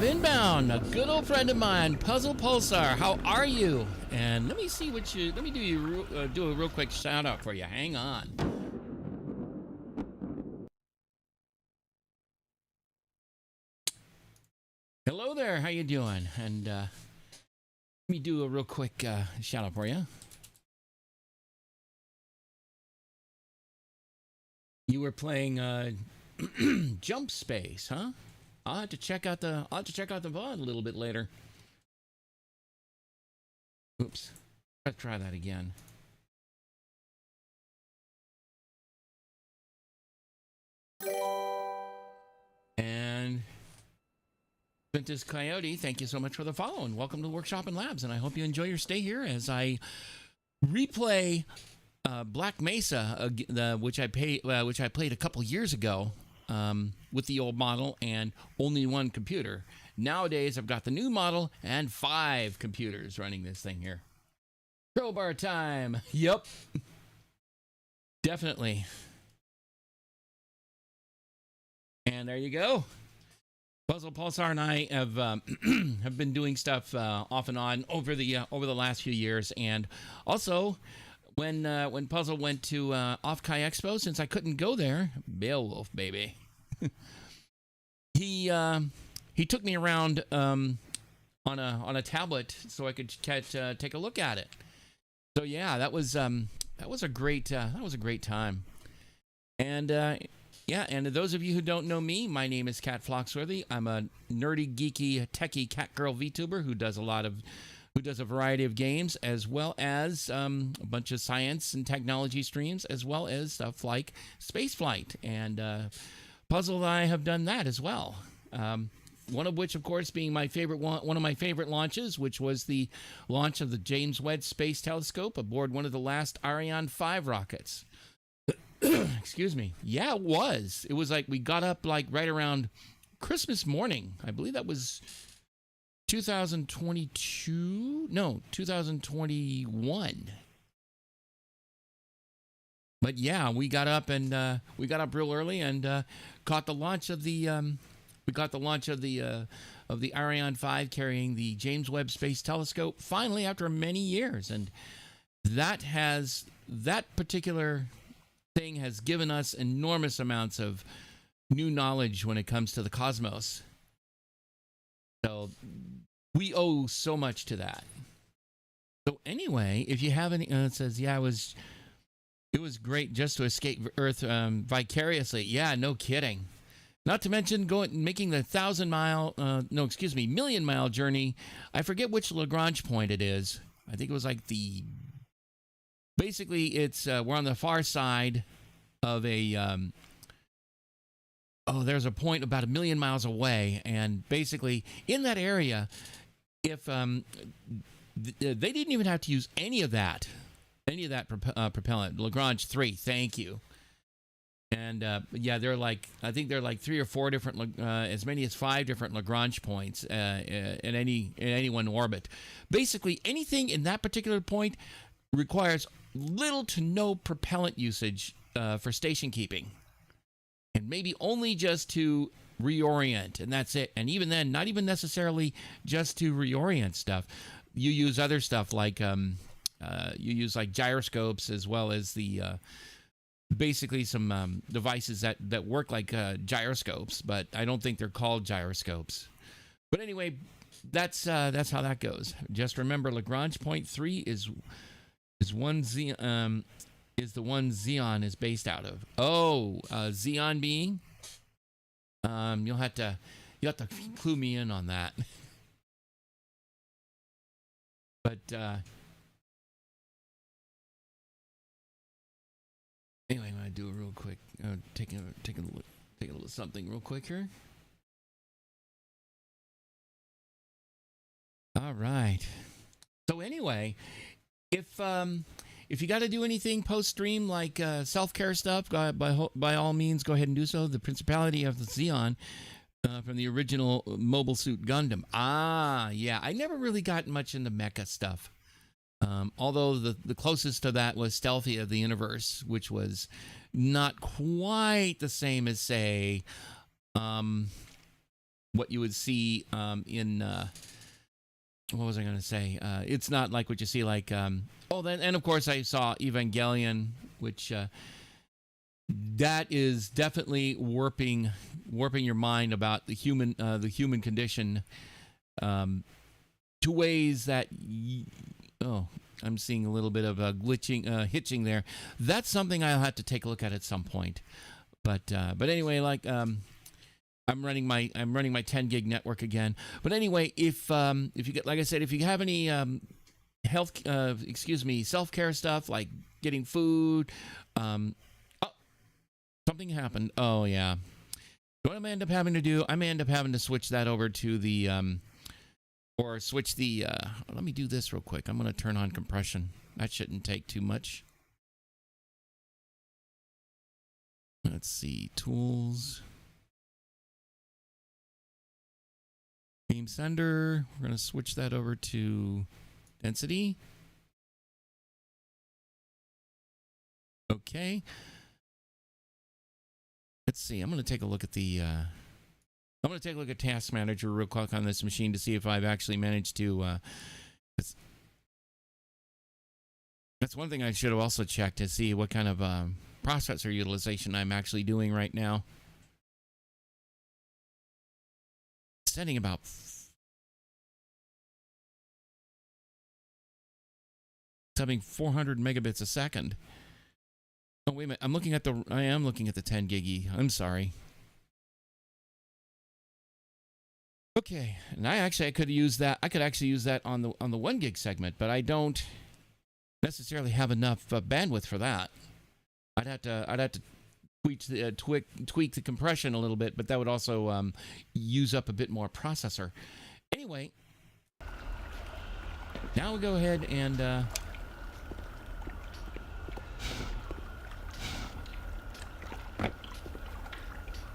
Inbound, a good old friend of mine, Puzzle Pulsar. How are you? And let me see what you. Let me do a real quick shout out for you. Hang on. Hello there. How you doing? And let me do a real quick shout out for you. You were playing Jump Space, huh? I'll have to check out the VOD a little bit later. Oops. Let's try that again. And Ventus Coyote, thank you so much for the follow and welcome to Workshop and Labs, and I hope you enjoy your stay here as I replay Black Mesa, which I played a couple years ago. With the old model and only one computer. Nowadays, I've got the new model and 5 computers running this thing here. Crowbar time. Yep. Definitely. And there you go. Puzzle Pulsar and I have have been doing stuff off and on over the last few years, and also when Puzzle went to Off-Kai Expo, since I couldn't go there, Beowulf baby. He took me around on a tablet so I could take a look at it. So yeah, that was a great time. And yeah, and to those of you who don't know me, my name is Katt Phloxworthy. I'm a nerdy, geeky, techie cat girl VTuber who does a variety of games, as well as a bunch of science and technology streams, as well as stuff like spaceflight. And Puzzle and I have done that as well. One of which, of course, being one of my favorite launches, which was the launch of the James Webb Space Telescope aboard one of the last Ariane 5 rockets. Excuse me. Yeah, it was. It was like we got up like right around Christmas morning. I believe that was 2022. No, 2021. But yeah, we got up real early and caught the launch of the Ariane 5 carrying the James Webb Space Telescope finally after many years, and that particular thing has given us enormous amounts of new knowledge when it comes to the cosmos. So we owe so much to that. So anyway, if you have any, it says, yeah, it was great just to escape Earth vicariously. Yeah, no kidding. Not to mention making the million mile journey. I forget which Lagrange point it is. I think it was like basically it's we're on the far side of a there's a point about 1 million miles away, and basically in that area, if they didn't even have to use any of that propellant. Lagrange 3, thank you. And yeah, I think they're like 3 or 4 different, as many as 5 different Lagrange points in any one orbit. Basically, anything in that particular point requires little to no propellant usage for station keeping. and maybe only just to reorient, and that's it. And even then, not even necessarily just to reorient stuff. You use other stuff like you use like gyroscopes, as well as the basically some devices that work like gyroscopes, but I don't think they're called gyroscopes. But anyway, that's how that goes. Just remember, Lagrange point 3 is one is the one Xeon is based out of. Oh, Xeon being. You'll have to clue me in on that. But anyway, I'm gonna do it real quick. Take a little something real quick here. All right. So anyway, if you got to do anything post stream like self-care stuff, by all means go ahead and do so. The Principality of the Xeon from the original Mobile Suit Gundam. Ah, yeah. I never really got much into mecha stuff. Although the closest to that was Stealthy of the Universe, which was not quite the same as, say, what you would see in... what was I going to say? It's not like what you see like... and of course I saw Evangelion, which... that is definitely warping your mind about the human condition to ways that... I'm seeing a little bit of a hitching there. That's something I'll have to take a look at some point. But anyway, like I'm running my 10 gig network again. But anyway, if you get, like I said, if you have any self-care stuff like getting food, something happened. Oh yeah. What I may end up having to do, I may end up having to switch that over to the let me do this real quick. I'm going to turn on compression. That shouldn't take too much. Let's see, tools. Beam sender. We're going to switch that over to density. Okay. Let's see. I'm going to take a look at the Task Manager real quick on this machine to see if I've actually managed to that's one thing I should have also checked to see what kind of processor utilization I'm actually doing right now. Setting about having 400 megabits a second. Oh wait a minute, I am looking at the 10 gig. I'm sorry. Okay, and I could use that. I could actually use that on the 1 gig segment, but I don't necessarily have enough bandwidth for that. I'd have to tweak the compression a little bit, but that would also use up a bit more processor. Anyway, now we'll go ahead and oh,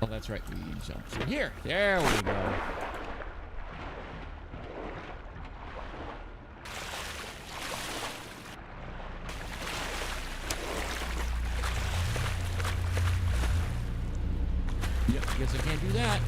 that's right. We jump through here. There we go. Yep, I guess I can't do that.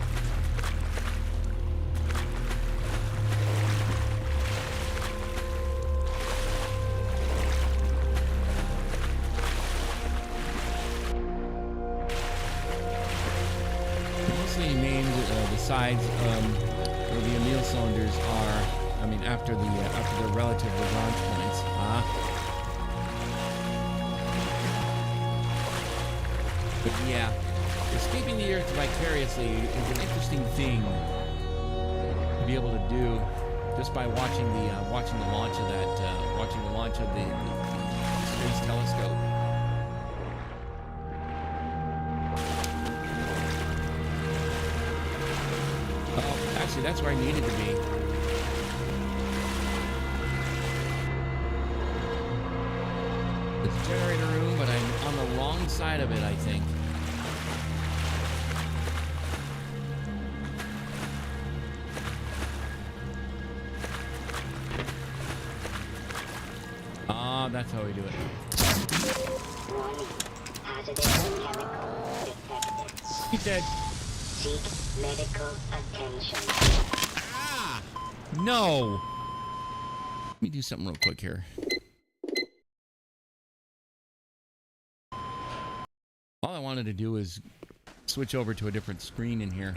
Mostly named the sides where the anneal cylinders are. I mean, after their relative Lagrange points. But yeah. Escaping the Earth vicariously is an interesting thing to be able to do just by watching the launch of the space telescope. Oh, actually, that's where I needed to be. It's a generator room, but I'm on the wrong side of it, I think. That's how we do it. Warning. Hazardous chemical detected. He's dead. Seek medical attention. No. Let me do something real quick here. All I wanted to do is switch over to a different screen in here.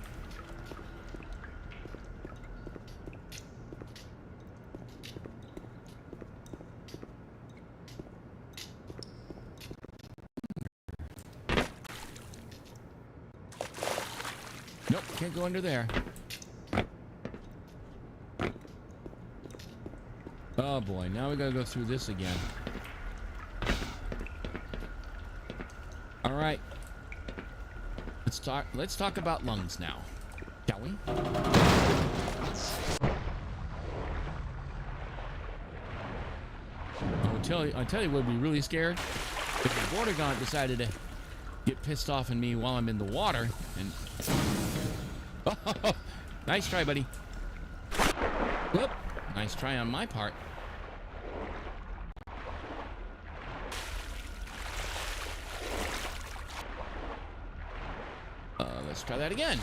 Nope, can't go under there. Oh boy, now we gotta go through this again. All right. Let's talk about lungs now, shall we? I'll tell you what would be really scared if the border gaunt decided to get pissed off at me while I'm in the water and oh, nice try, buddy. Whoop. Nice try on my part. Let's try that again.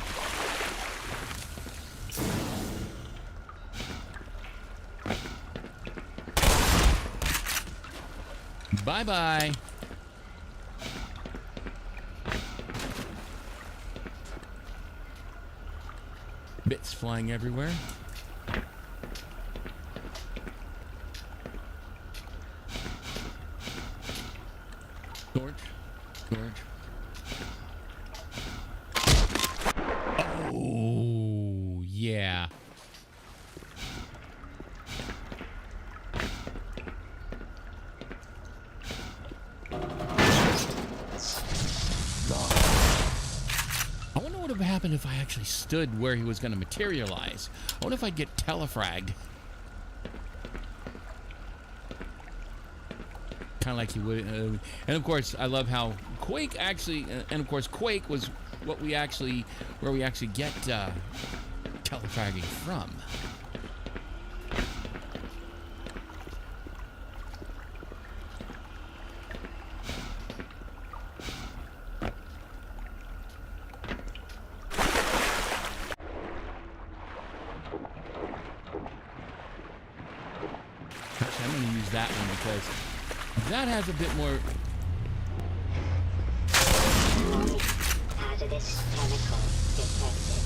Bye-bye. Bits flying everywhere. George. Oh, yeah. I wonder what would have happened if I actually stood where he was going to materialize. I wonder if I'd get telefragged. Kind of like he would. And of course, I love how Quake actually, and of course, Quake was what we actually, where we actually get telefragging from. Actually, I'm going to use that one because that has a bit more. Hazardous chemical detected.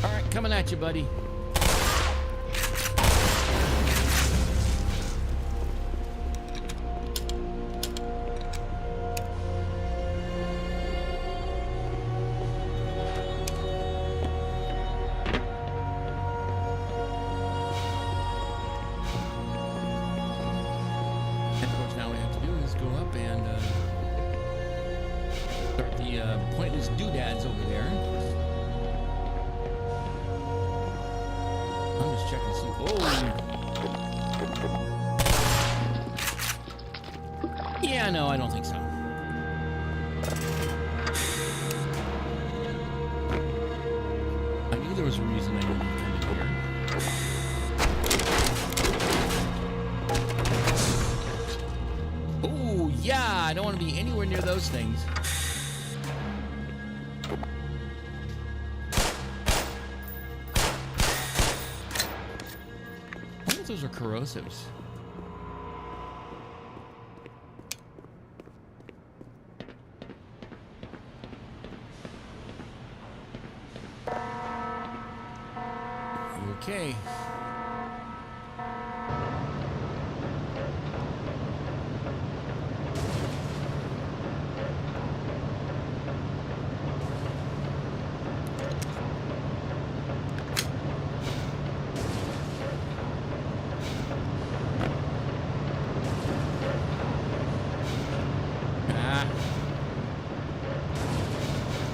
All right, coming at you, buddy. And of course, now what we have to do is go up and start the pointless doodads over there. I'm just checking to see. Oh! Yeah, no, I don't think so. I knew there was a reason I needed to come in here. Oh, yeah, I don't want to be anywhere near those things. I wonder if those are corrosives. Okay.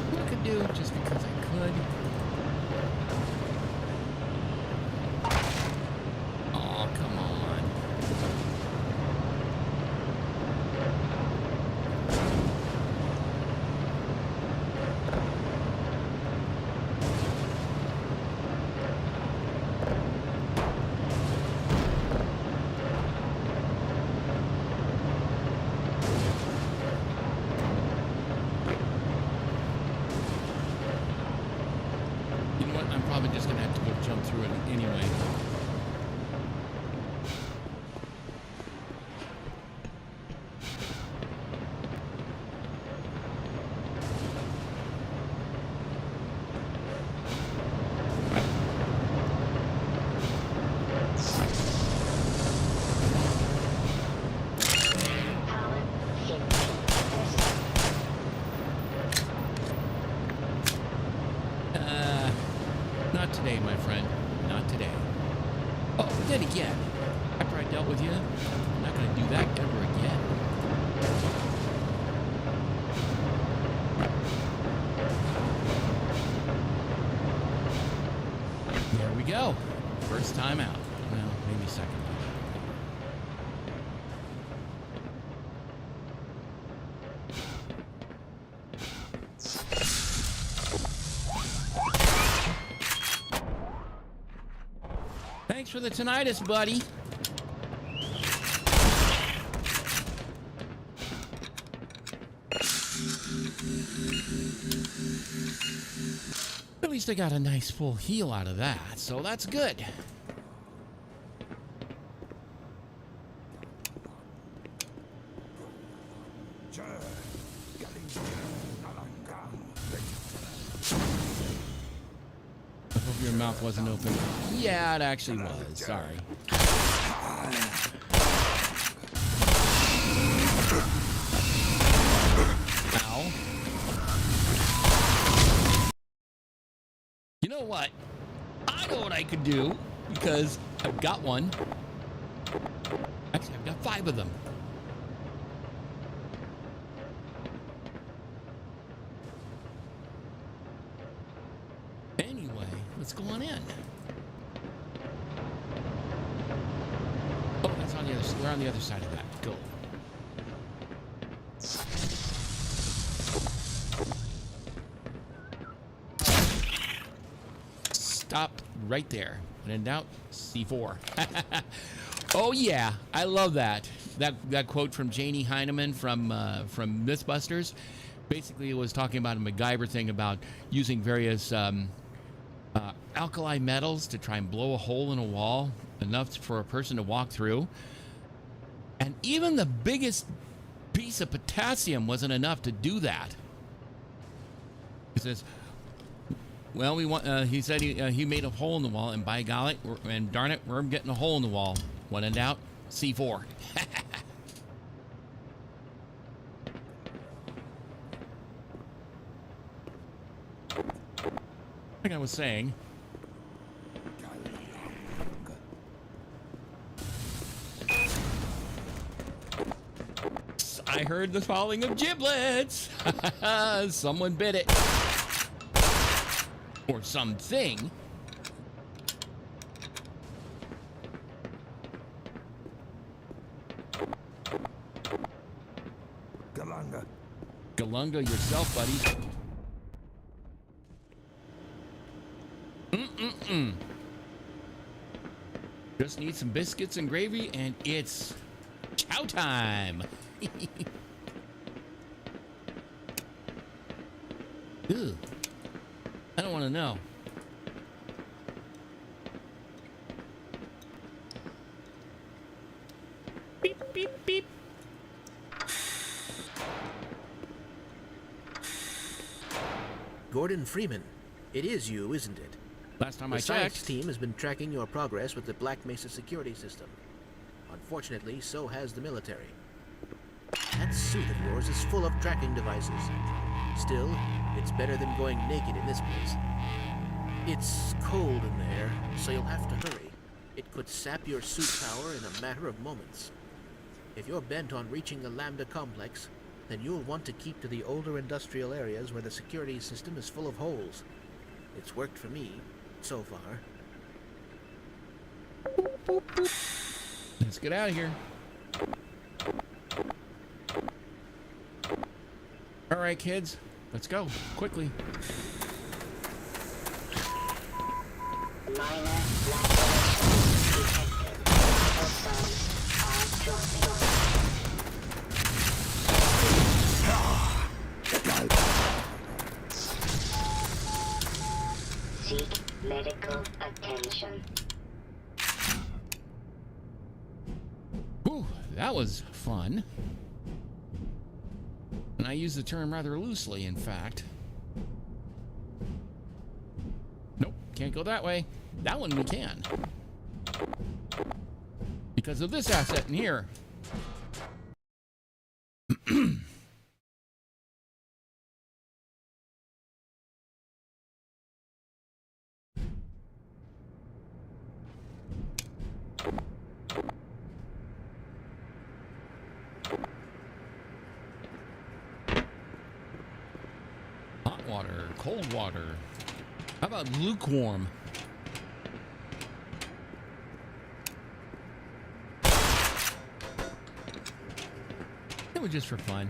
What I could do just because I could. probably just gonna have to go jump through it anyway. Power 50%. Not today, my friend. Not today. Oh, but then again, after I dealt with you, I'm not gonna do that ever again. There we go. First time out. Well, maybe second time. Thanks for the tinnitus, buddy. At least I got a nice full heal out of that, so that's good. I hope your mouth wasn't open. Yeah, it actually was. Sorry. Ow. You know what? I know what I could do because I've got one. Actually, I've got 5 of them. Anyway, let's go on in. Oh, that's on the other side. We're on the other side of that. Go. Stop right there. When in doubt, C4. Oh yeah, I love that. That quote from Janie Heineman from Mythbusters. Basically, it was talking about a MacGyver thing about using various alkali metals to try and blow a hole in a wall enough for a person to walk through. And even the biggest piece of potassium wasn't enough to do that. He says, well, we want. He said he made a hole in the wall, and by golly, and darn it, we're getting a hole in the wall. When in doubt, C4. Like I was saying. I heard the falling of giblets. Someone bit it. Or something. Galunga yourself, buddy. Just need some biscuits and gravy, and it's chow time. Ew. I don't want to know. Beep, beep, beep. Gordon Freeman, it is you, isn't it? Last time I The science checked. team has been tracking your progress with the Black Mesa security system. Unfortunately, so has the military. That suit of yours is full of tracking devices. Still, it's better than going naked in this place. It's cold in there, so you'll have to hurry. It could sap your suit power in a matter of moments. If you're bent on reaching the Lambda complex, then you'll want to keep to the older industrial areas where the security system is full of holes. It's worked for me, so far. Let's get out of here. All right, kids, let's go quickly. Minor laceration detected. Photon are dropping. Seek Medical attention. Whew, that was fun. And I use the term rather loosely, in fact. Nope, can't go that way. That one we can. Because of this asset in here. Hot water, cold water. How about lukewarm? It was just for fun.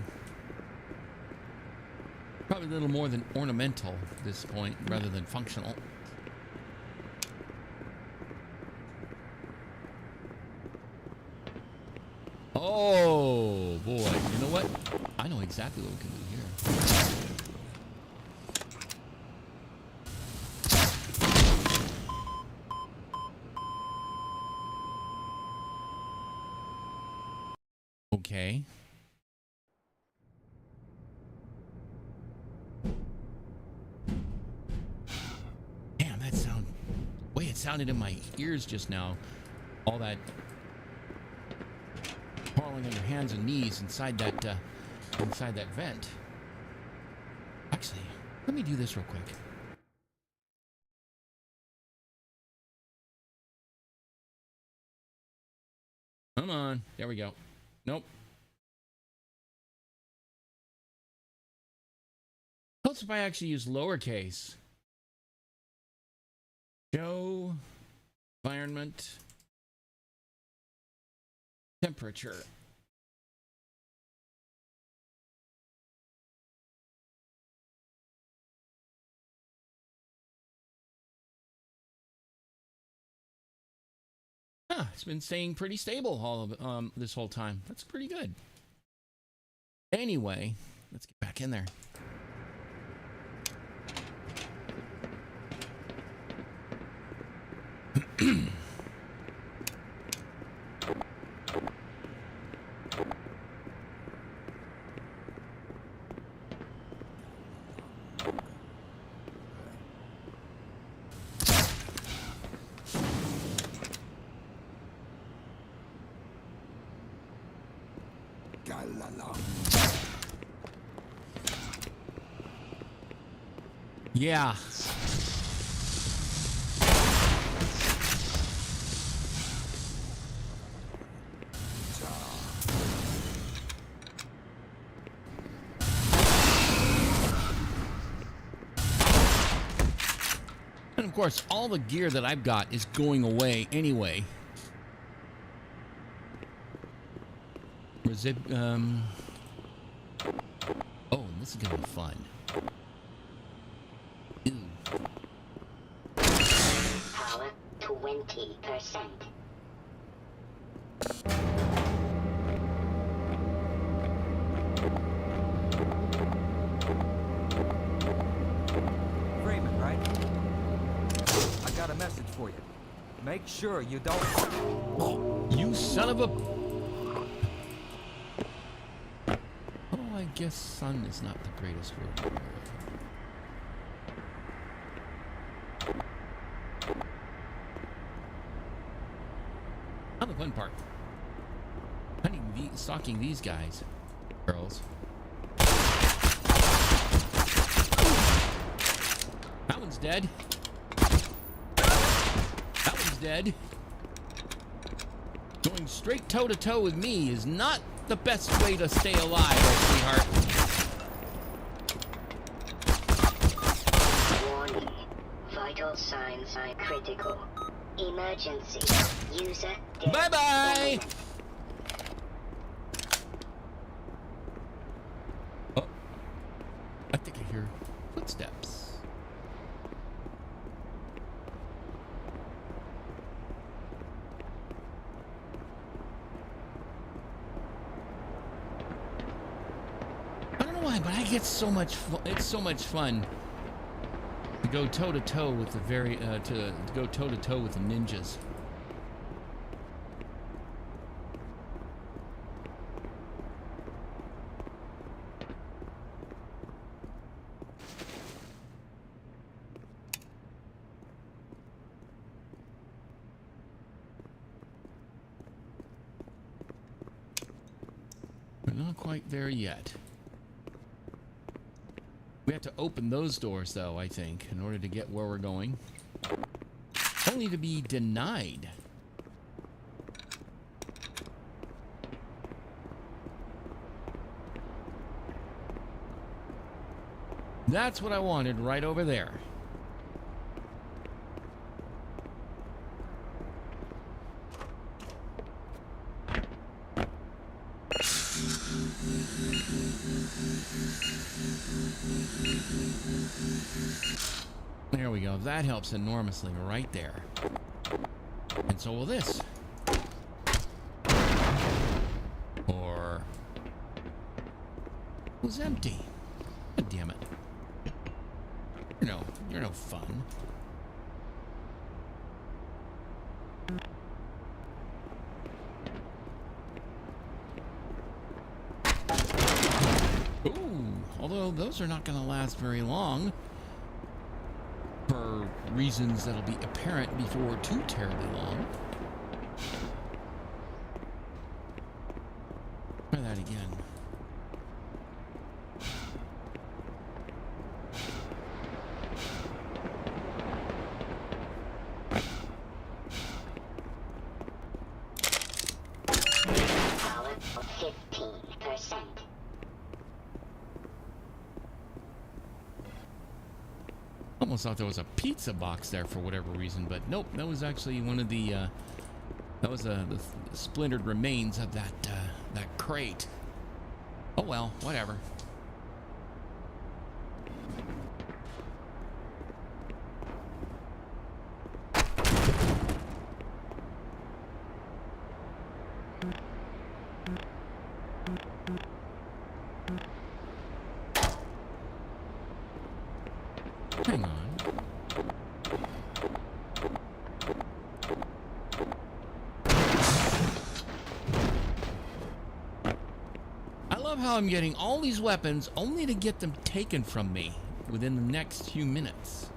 Probably a little more than ornamental at this point rather than functional. Oh boy, you know what? I know exactly what we can do here. Okay. Damn, that sound, the way it sounded in my ears just now. All that crawling on your hands and knees inside that vent. Actually, let me do this real quick. Come on, there we go. Nope. Helps if I actually use lowercase. Show environment temperature. It's been staying pretty stable all of this whole time. That's pretty good. Anyway, let's get back in there. Yeah. And of course, all the gear that I've got is going away anyway. Oh, this is gonna be fun. Ew. Power 20%. Freeman, right? I got a message for you. Make sure you don't... You son of a... Oh, I guess son is not the greatest word. Not the fun part. Stalking these guys. Girls. That one's dead. That one's dead. Going straight toe-to-toe with me is not the best way to stay alive, sweetheart. Warning. Vital signs are critical. Emergency. User dead. Bye-bye! Oh. I think I hear footsteps. I don't know why, but I get so much it's so much fun to go toe to toe with the to go toe to toe with the ninjas. We're not quite there yet. We have to open those doors, though, I think, in order to get where we're going. Only to be denied. That's what I wanted right over there. There we go. That helps enormously right there. And so will this. Or... it was empty. God damn it. You're no fun. Ooh, although those are not going to last very long. For reasons that'll be apparent before too terribly long. Try that again. Power of 15%. Almost thought there was a pizza box there for whatever reason, but nope, that was actually one of the the splintered remains of that crate. Oh well, whatever. Hang on. I love how I'm getting all these weapons only to get them taken from me within the next few minutes.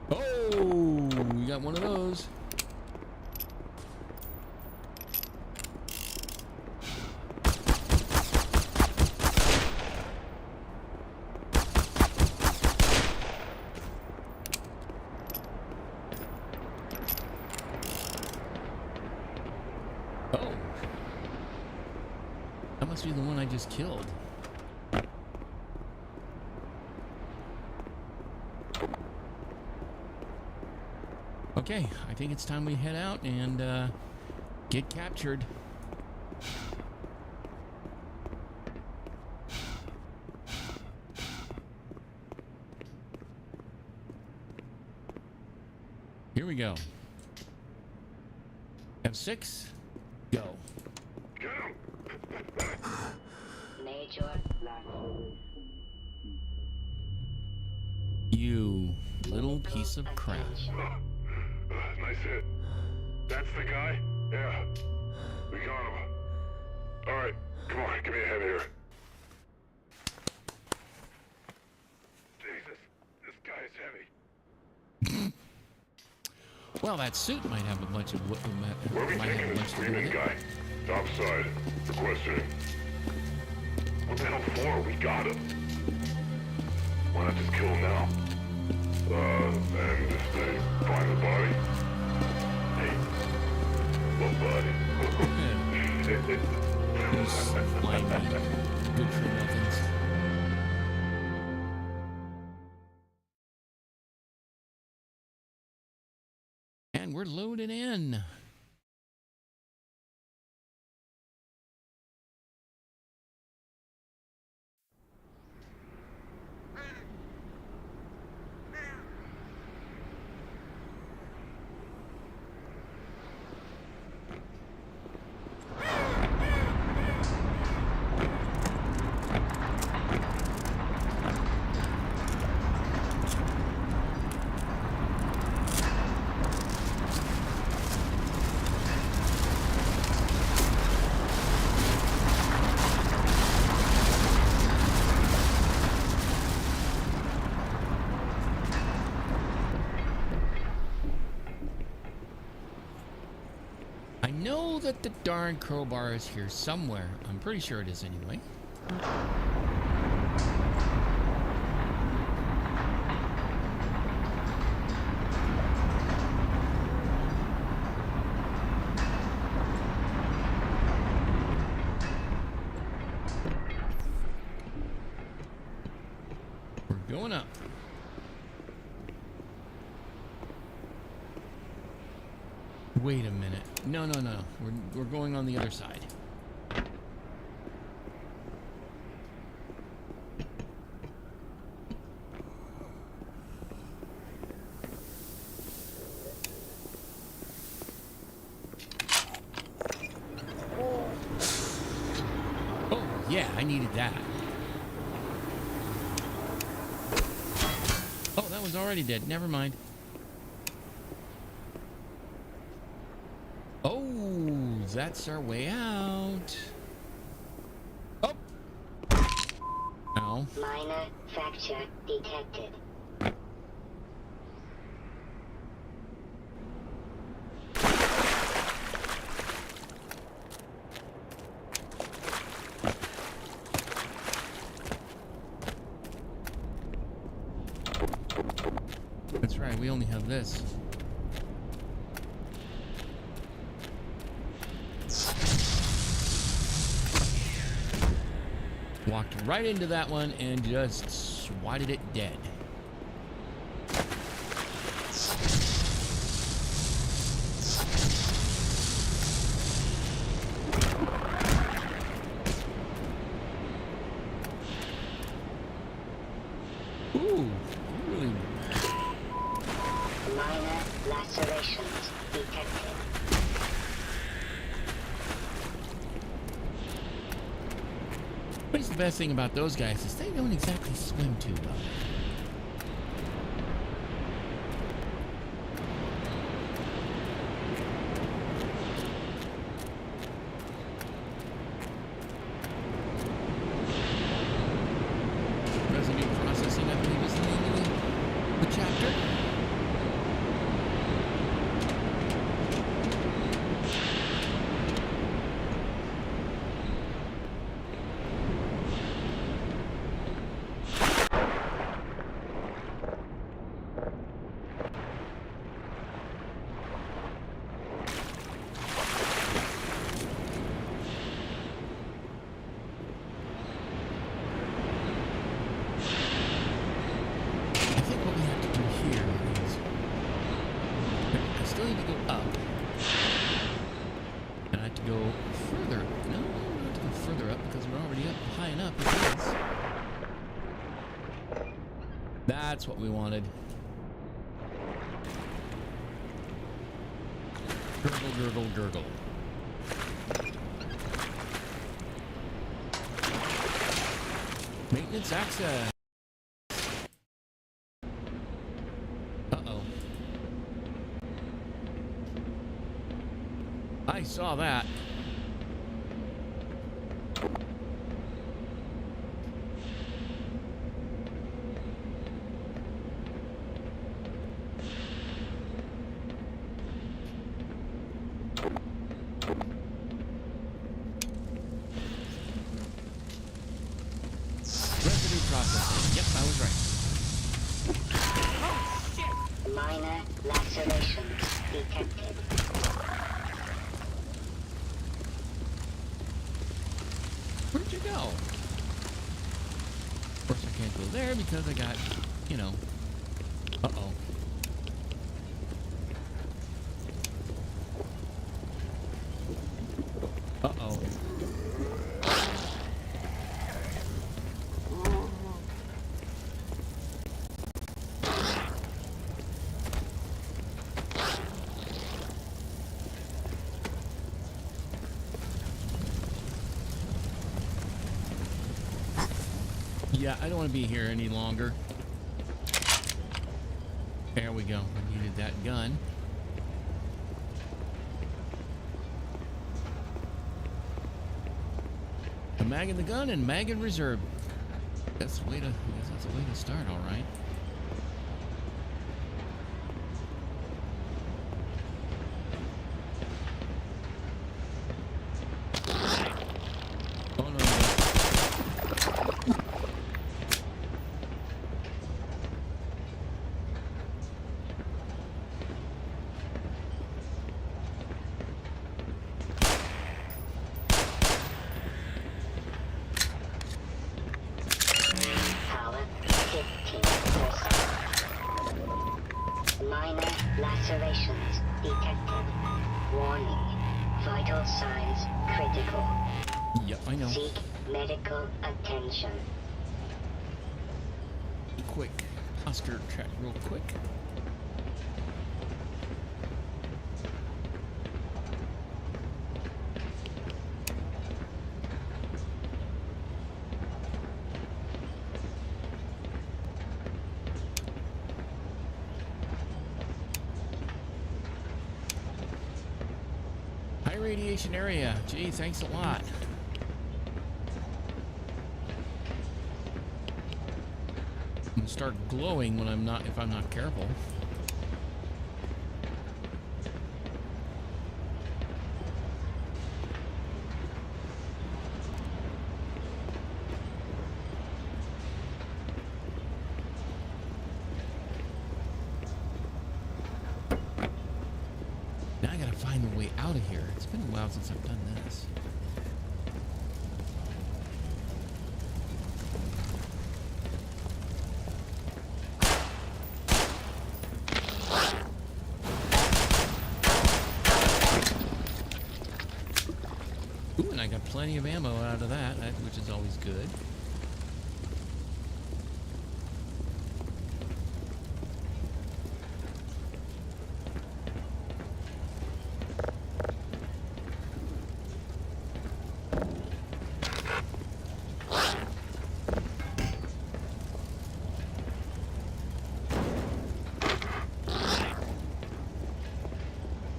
Oh, we got one of those. Oh, that must be the one I just killed. Okay, I think it's time we head out and get captured. Here we go. F6, go. Major You little piece of crap. Nice hit. That's the guy? Yeah. We got him. Alright, come on, give me a hand here. Jesus, this guy is heavy. Well, that suit might have a bunch of Where are we might have taking a this bunch to do with screaming it. guy? Topside, for questioning. What the hell for? We got him. Why not just kill him now? And if they find the body? Hey, what body? These slimy, good for nothings. And we're loaded in. I know that the darn crowbar is here somewhere. I'm pretty sure it is anyway. We're going up. Wait a minute. No. We're going on the other side. Oh, yeah, I needed that. Oh, that one's already dead. Never mind. Oh, that's our way out. Oh. Ow. Minor fracture detected. That's right, we only have this. Walked right into that one and just swatted it dead. Ooh, really. Minor lacerations detected. What is the best thing about those guys is they don't exactly swim too well. Residue processing, I believe, is the name of the chapter. I think what we have to do here is I still need to go up. And I have to go further. No, I have to go further up because we're already up high enough as it is. That's what we wanted. Gurgle, gurgle, gurgle. Maintenance access. Uh-oh. I saw that. Residue processing. Yep, I was right. Minor lacerations detected. Where'd you go? Of course, I can't go there because I got, you know. Uh-oh. Uh-oh. Yeah, I don't want to be here any longer. There we go. I needed that gun. A mag in the gun and mag in reserve. That's the way to. I guess that's a way to start. All right. Minor lacerations detected. Warning. Vital signs critical. Yep, I know. Seek medical attention. Quick posture check real quick. High radiation area. Gee, thanks a lot. Start glowing when if I'm not careful. Now I gotta find a way out of here. It's been a while since I've done this. Ooh, and I got plenty of ammo out of that, which is always good.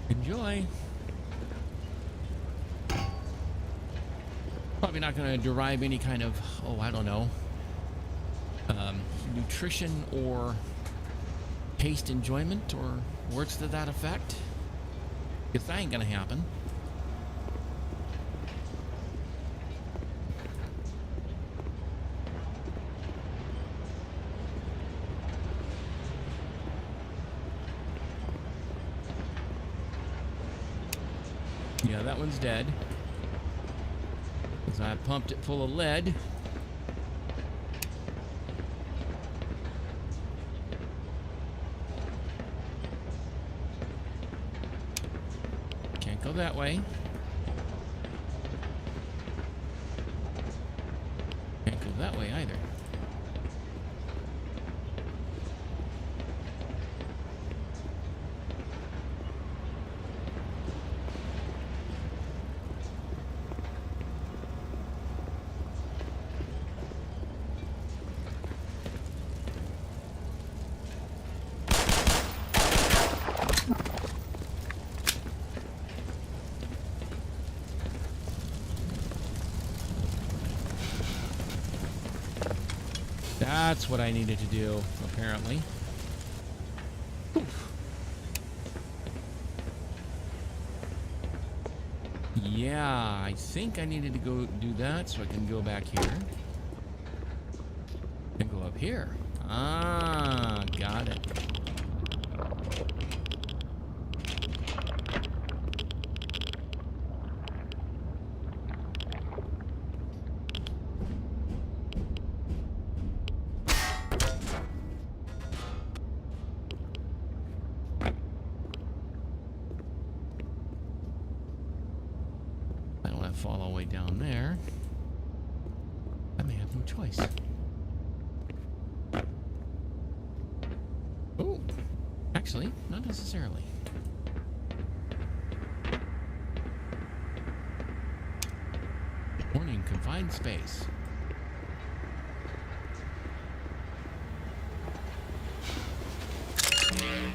Enjoy. Probably not going to derive any kind of, I don't know, nutrition or taste enjoyment or words to that effect. Because that ain't going to happen. Yeah, that one's dead. Because I pumped it full of lead. Can't go that way. Can't go that way either. That's what I needed to do, apparently. Oof. Yeah, I think I needed to go do that so I can go back here. And go up here. Ah, got it. Fall all the way down there. I may have no choice. Oh, actually, not necessarily. Warning, confined space.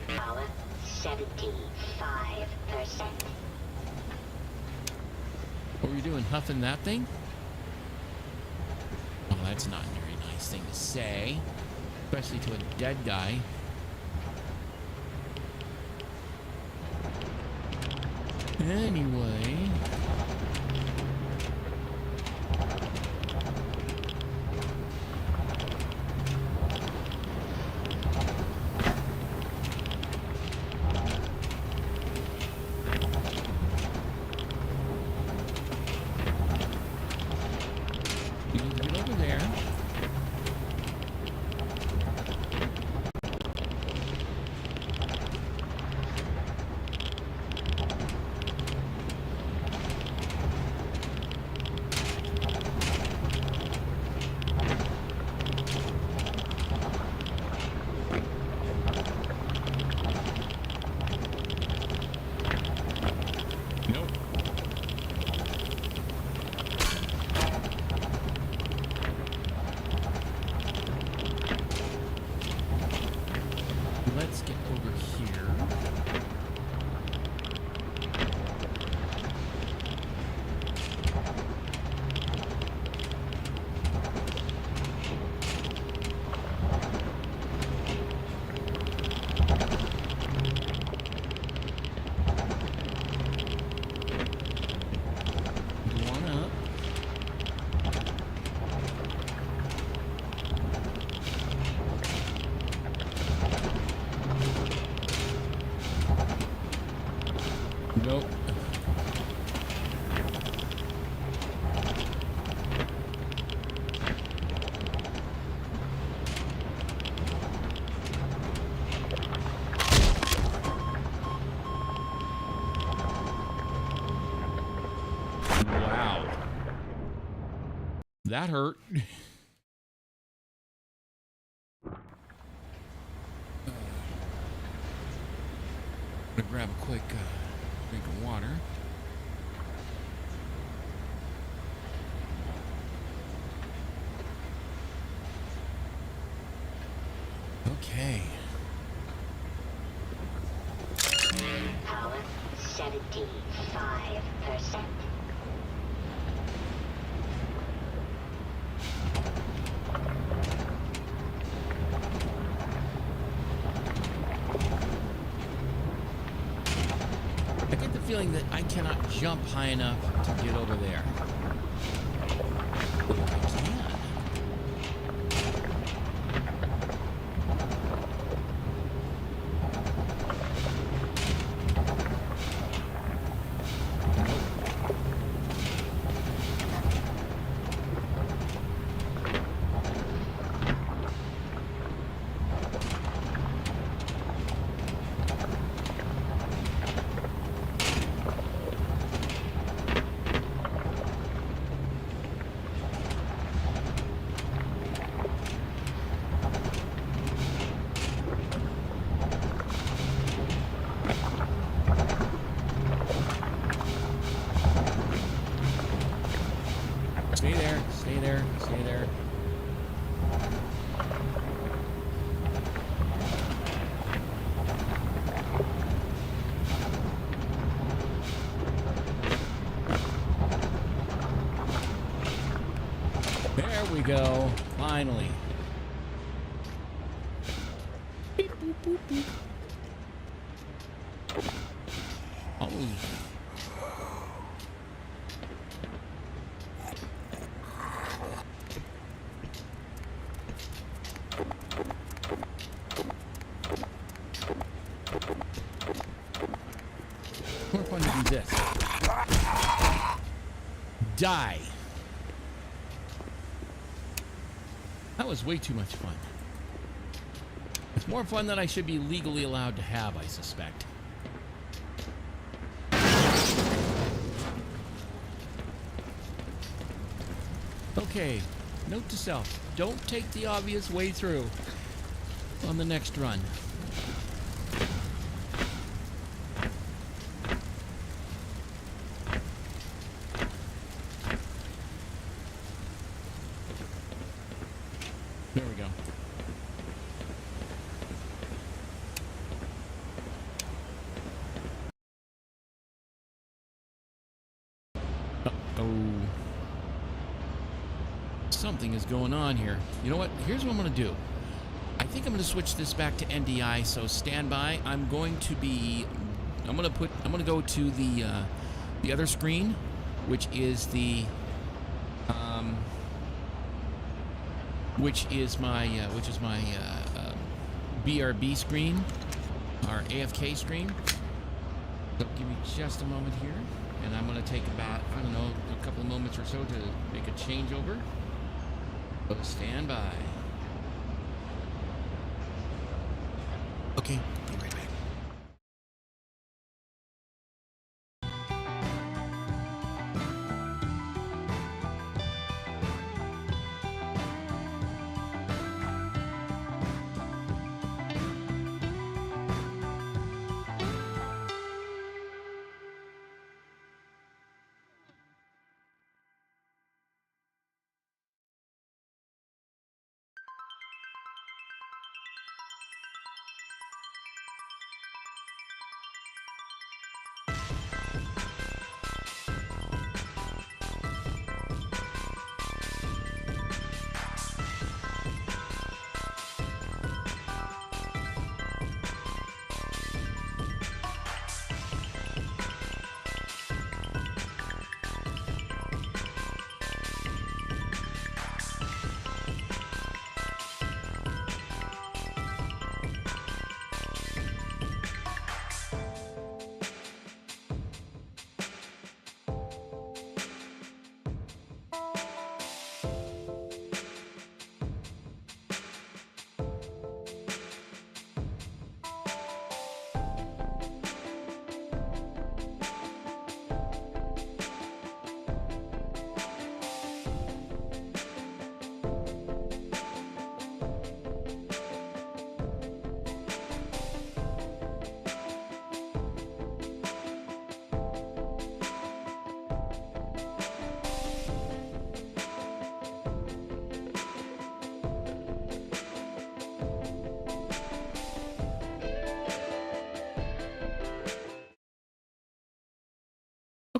Power 75%. What were you doing, huffing that thing? Oh, that's not a very nice thing to say. Especially to a dead guy. Anyway. let's get over here. One up. Nope. Wow. That hurt. I'm gonna grab a quick drink of water. Okay. Power 75%. I get the feeling that I cannot jump high enough to get over there. I can. Stay there, stay there, stay there. There we go, finally. Beep, boop, boop, boop. Oh. More fun to do this. Die. That was way too much fun. It's more fun than I should be legally allowed to have, I suspect. Okay, note to self, don't take the obvious way through on the next run. There we go. Uh-oh. Something is going on here. You know what? Here's what I'm going to do. I think I'm going to switch this back to NDI, so stand by. I'm going to go to the other screen, which is my BRB screen, our AFK screen. So give me just a moment here, and I'm going to take about, I don't know, a couple of moments or so to make a changeover. So stand by. Okay, be right back.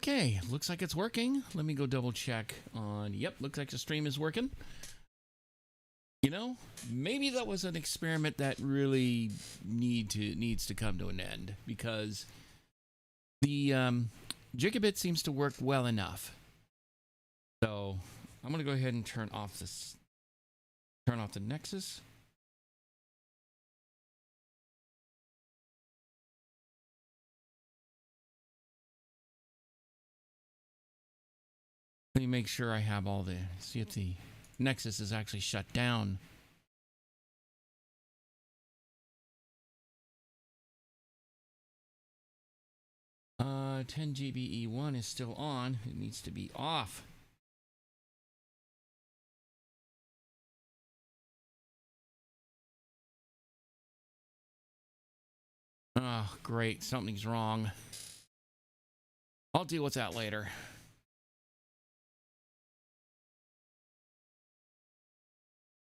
Okay, looks like it's working. Let me go double check on. Yep, looks like the stream is working. You know, maybe that was an experiment that really needs to come to an end, because the gigabit seems to work well enough. So I'm gonna go ahead and turn off the Nexus. Let me make sure I have all the, see if the Nexus is actually shut down. Uh, 10 GBE1 is still on. It needs to be off. Oh, great. Something's wrong. I'll deal with that later.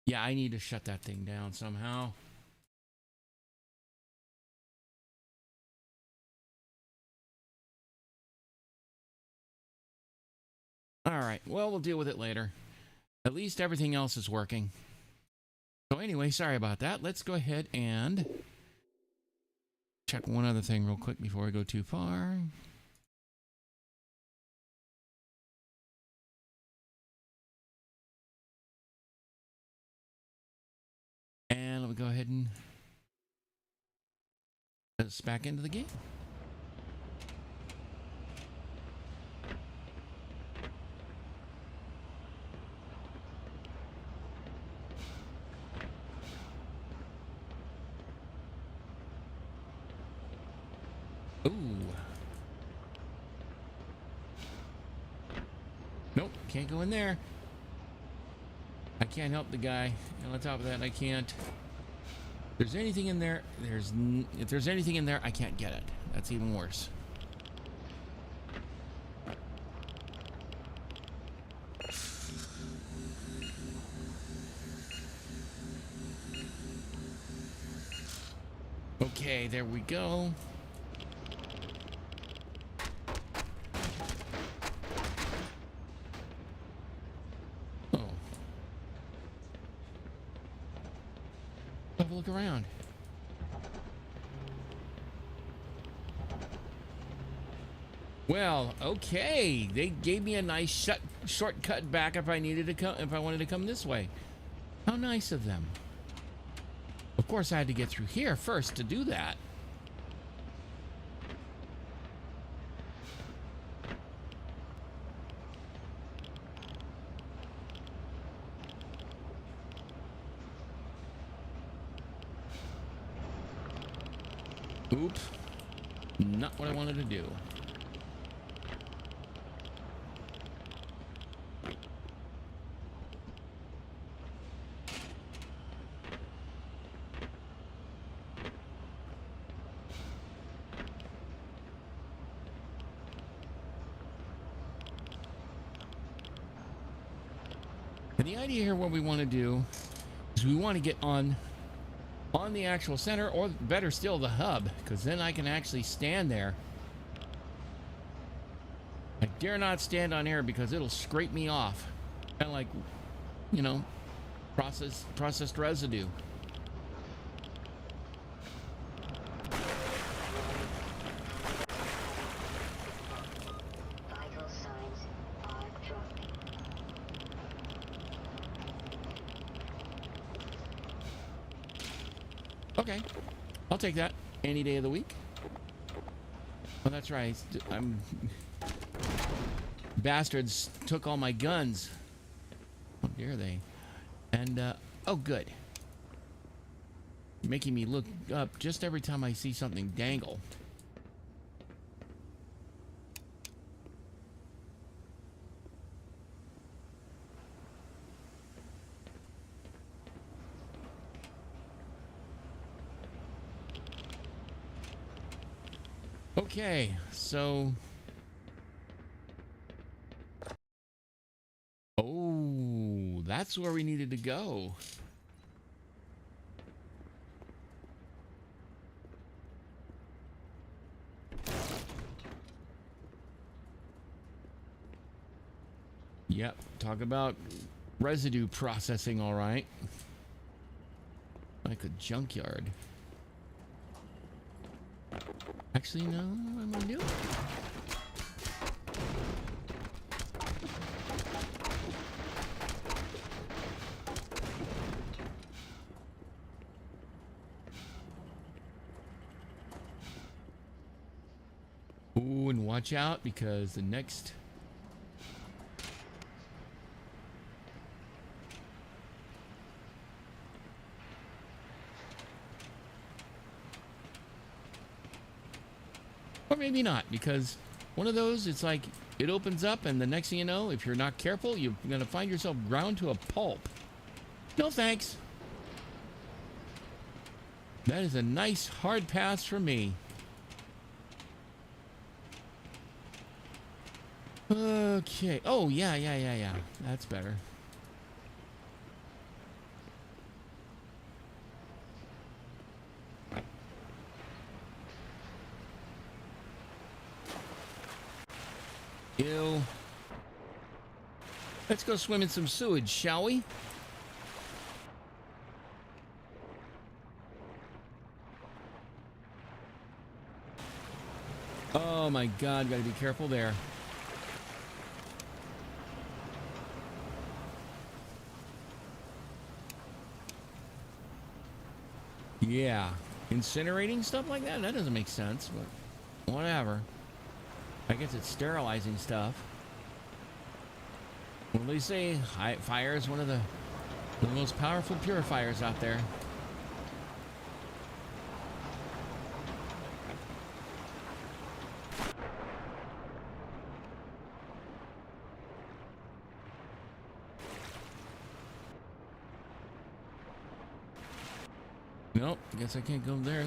Yeah, I need to shut that thing down somehow. Alright, well, we'll deal with it later. At least everything else is working. So anyway, sorry about that. Let's go ahead and check one other thing real quick before we go too far. And let me go ahead and put us back into the game. Ooh. Nope, can't go in there. I can't help the guy. And on top of that, I can't. If there's anything in there, if there's anything in there, I can't get it. That's even worse. Okay, there we go. Have a look around. Well, okay. They gave me a nice shortcut back if I needed to come, if I wanted to come this way. How nice of them. Of course, I had to get through here first to do that. Oops. Not what I wanted to do. And the idea here, what we want to do is we want to get on the actual center, or better still, the hub, because then I can actually stand there. I dare not stand on air because it'll scrape me off, kind of like, you know, processed residue. Vital signs are dropping. Okay, I'll take that any day of the week. Oh, that's right. Bastards took all my guns. How dare they? And, oh, good. Making me look up just every time I see something dangle. Okay, so... Oh, that's where we needed to go. Yep, talk about residue processing, all right. Like a junkyard. Actually, no, I'm gonna do it. Ooh, and watch out because the next... Or maybe not, because one of those, it's like it opens up and the next thing you know, if you're not careful, you're going to find yourself ground to a pulp. No thanks. That is a nice hard pass for me. Okay. Oh, yeah. That's better. Ew. Let's go swim in some sewage, shall we? Oh my God, gotta be careful there. Yeah, incinerating stuff like that? That doesn't make sense, but whatever. I guess it's sterilizing stuff. Well, they say fire is one of the most powerful purifiers out there. Nope, guess I can't go there.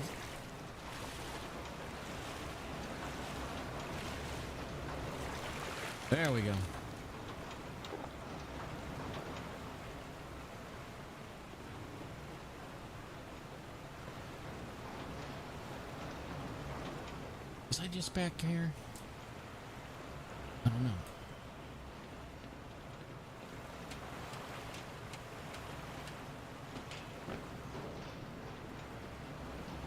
There we go. Was I just back here? I don't know.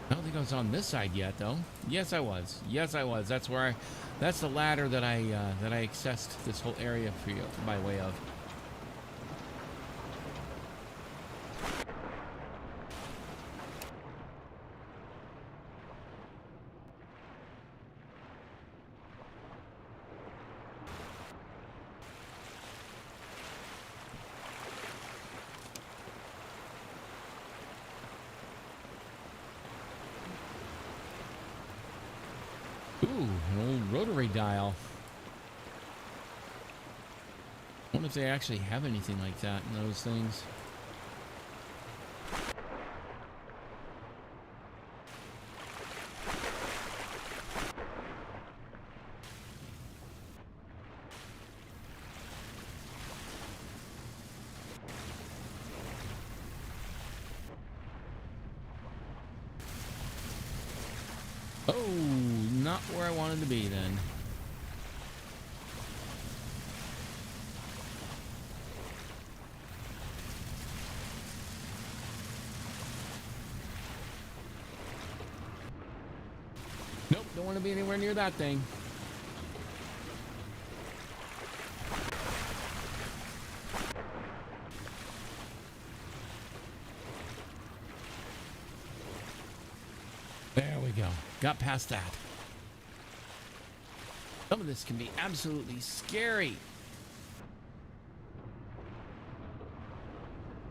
I don't think I was on this side yet, though. Yes, I was. Yes, I was. That's where that's the ladder that I accessed this whole area for you by way of. Ooh, an old rotary dial. I wonder if they actually have anything like that in those things. Oh, not where I wanted to be then. Nope, don't want to be anywhere near that thing. There we go. Got past that. Some of this can be absolutely scary.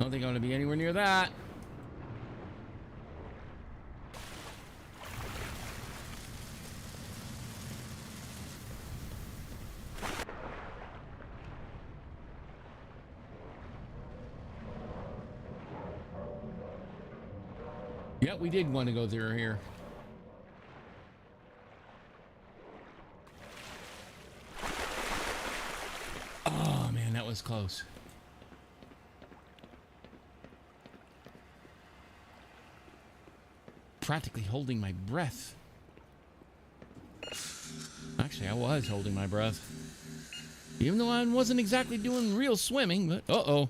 Don't think I'm going to be anywhere near that. Yeah, we did want to go through here. Oh man, that was close. Practically holding my breath. Actually, I was holding my breath. Even though I wasn't exactly doing real swimming, but uh-oh.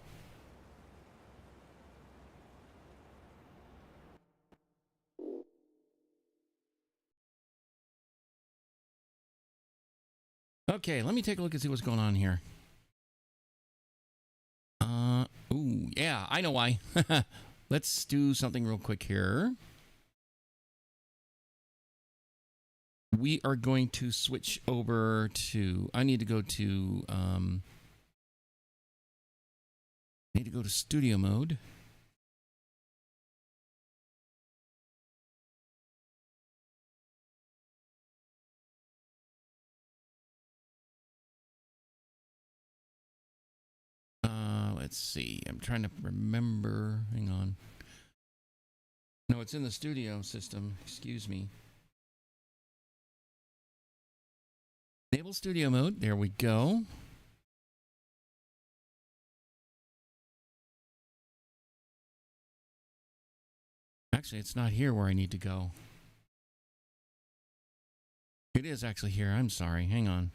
Okay, let me take a look and see what's going on here. Ooh, yeah, I know why. Let's do something real quick here. We are going to switch over to, I need to go to studio mode. Let's see. I'm trying to remember. Hang on. No, it's in the studio system. Excuse me. Enable studio mode. There we go. Actually, it's not here where I need to go. It is actually here. I'm sorry. Hang on.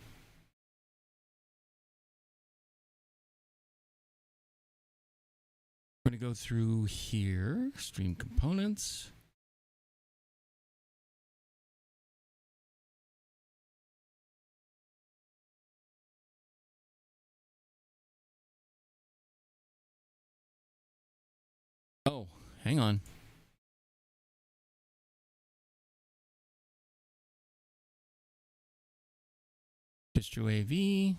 We're going to go through here. Stream components. Oh, hang on. Distro AV.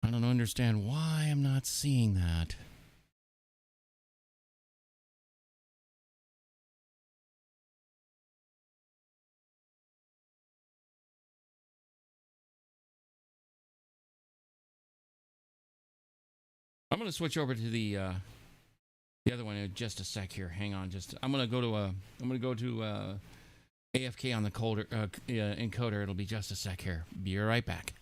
I don't understand why I'm not seeing that. I'm going to switch over to the other one in just a sec here. Hang on, I'm going to go to AFK on the encoder. It'll be just a sec here. Be right back.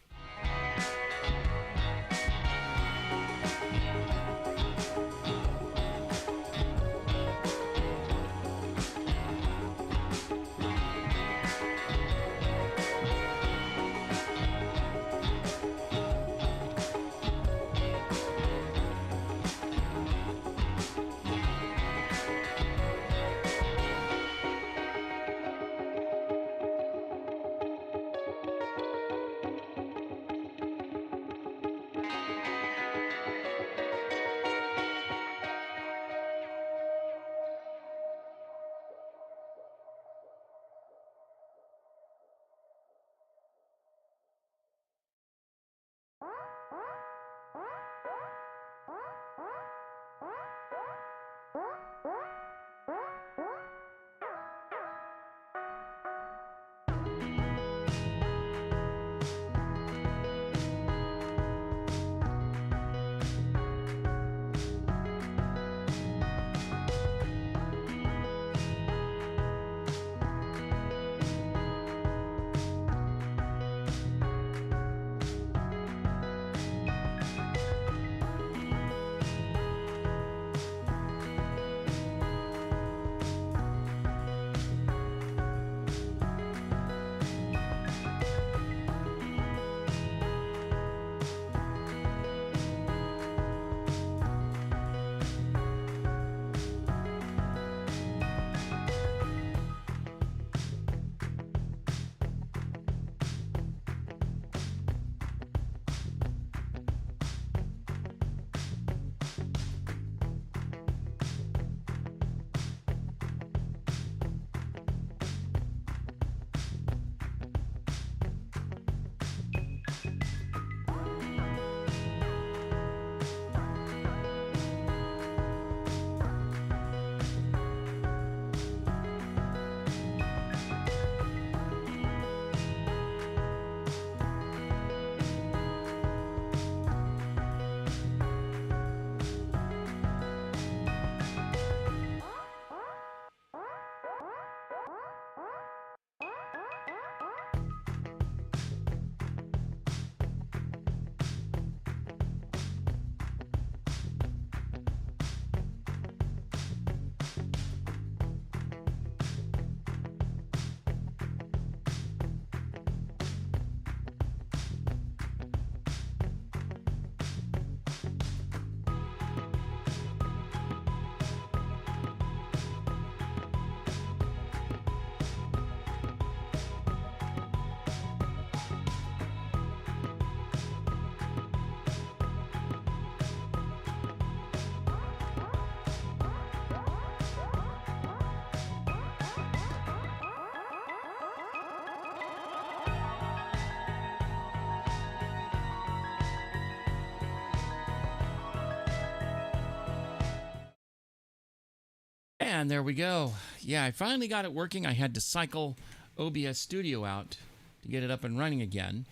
And there we go. Yeah, I finally got it working. I had to cycle OBS Studio out to get it up and running again.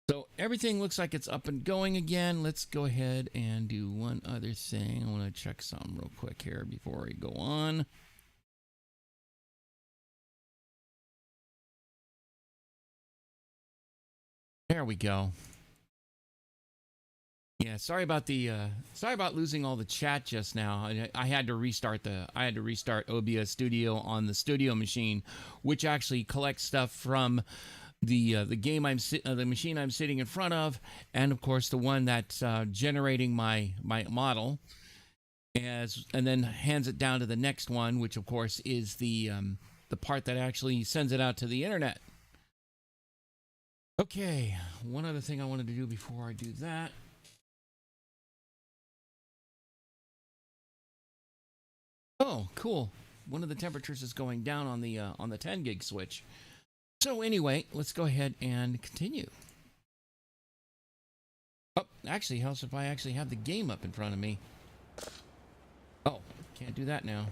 So everything looks like it's up and going again. Let's go ahead and do one other thing. I want to check something real quick here before we go on. There we go. Yeah, sorry about losing all the chat just now. I had to restart OBS Studio on the studio machine, which actually collects stuff from the machine I'm sitting in front of, and of course the one that's generating my model, and then hands it down to the next one, which of course is the part that actually sends it out to the internet. Okay, one other thing I wanted to do before I do that. Oh, cool. One of the temperatures is going down on the 10 gig switch. So anyway, let's go ahead and continue. Oh, actually, helps if I actually have the game up in front of me. Oh, can't do that now.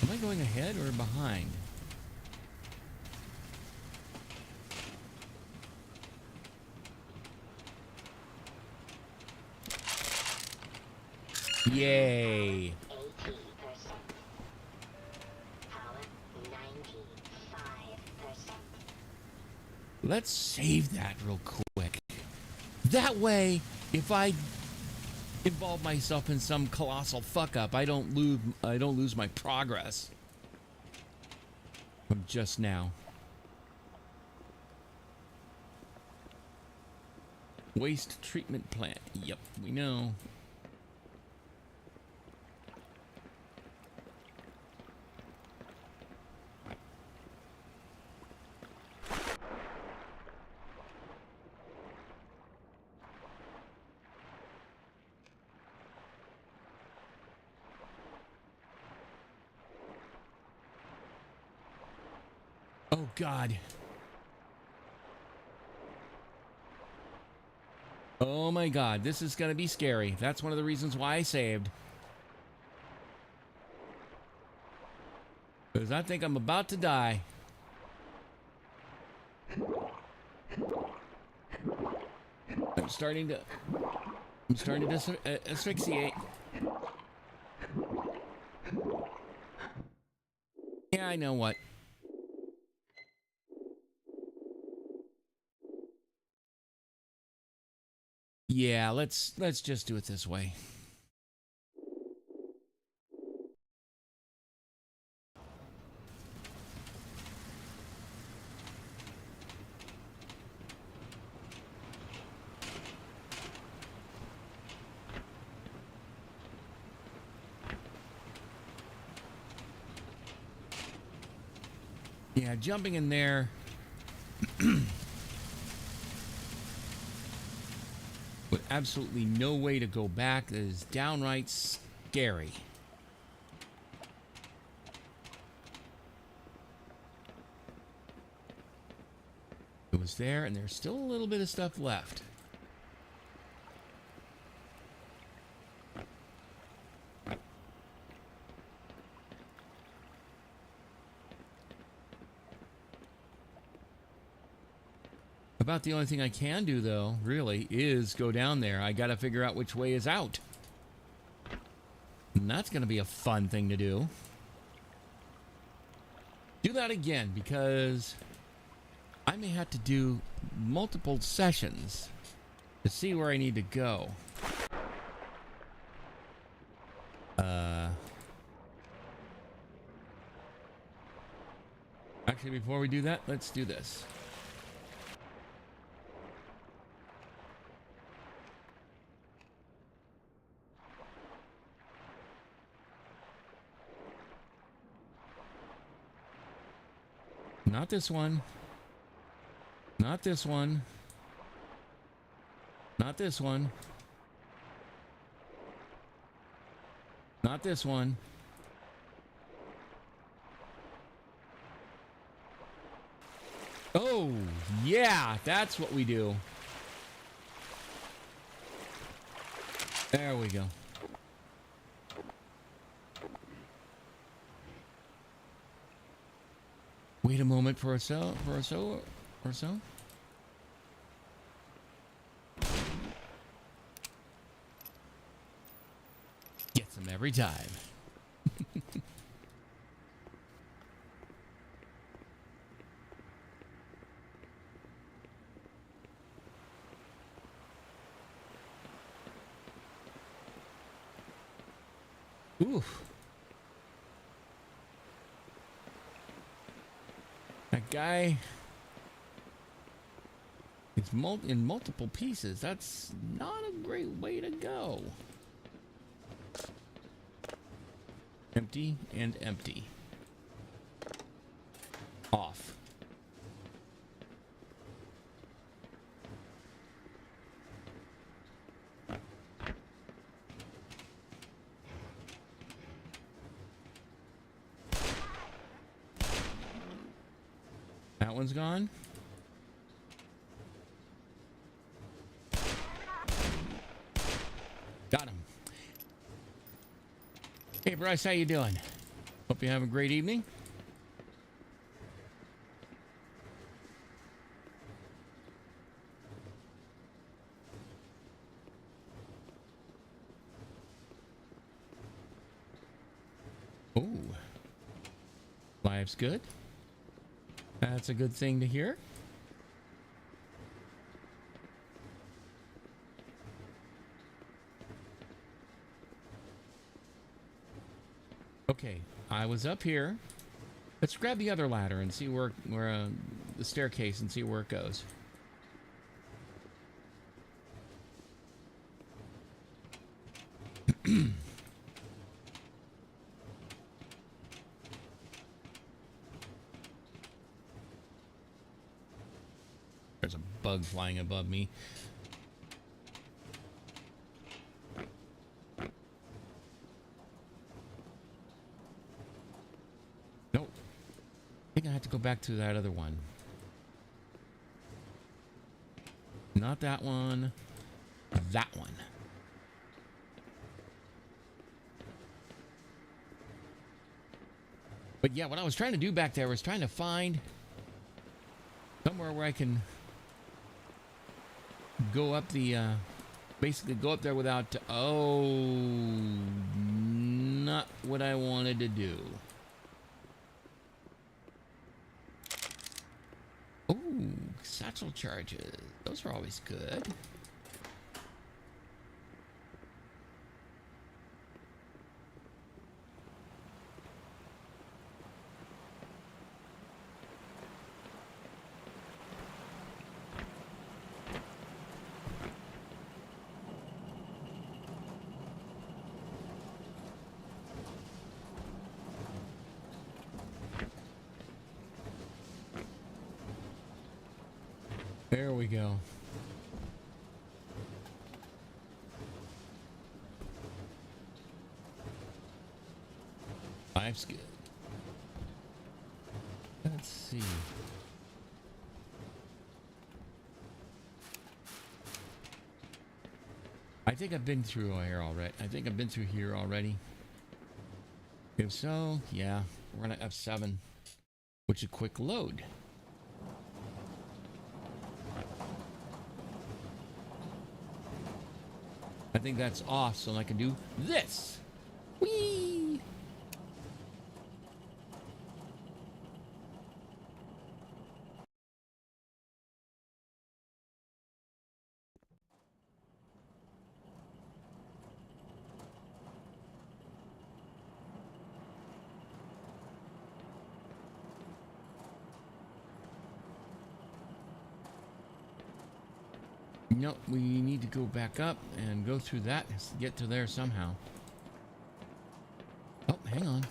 Am I going ahead or behind? Yay! 80%. Power 95%. Let's save that real quick. That way, if I involve myself in some colossal fuck up, I don't lose my progress from just now. Waste treatment plant. Yep, we know. Oh, God. Oh, my God. This is going to be scary. That's one of the reasons why I saved. Because I think I'm about to die. I'm starting to asphyxiate. Yeah, I know what. Yeah, let's just do it this way. Yeah, jumping in there. With absolutely no way to go back. That is downright scary. It was there, and there's still a little bit of stuff left. About the only thing I can do, though, really, is go down there. I gotta figure out which way is out. And that's gonna be a fun thing to do. Do that again, because I may have to do multiple sessions to see where I need to go. Actually, before we do that, let's do this. Not this one. Not this one. Not this one. Not this one. Oh, yeah, that's what we do. There we go. Wait a moment for a so. Gets them every time. Oof. That guy is in multiple pieces. That's not a great way to go. Empty and empty. Off. That one's gone. Got him. Hey Bryce, how you doing? Hope you have a great evening. Oh, life's good. That's a good thing to hear. Okay, I was up here. Let's grab the other ladder and see where the staircase and see where it goes. There's a bug flying above me. Nope. I think I have to go back to that other one. Not that one. That one. But yeah, what I was trying to do back there was trying to find somewhere where I can go up the basically go up there without not what I wanted to do. Oh, satchel charges, those are always good. There we go. Life's good. Let's see. I think I've been through here already. If so, yeah, we're gonna F7, which is quick load. I think that's off, so I can do this. Whee! Nope, we need to go back up and go through that and get to there somehow. Oh, hang on.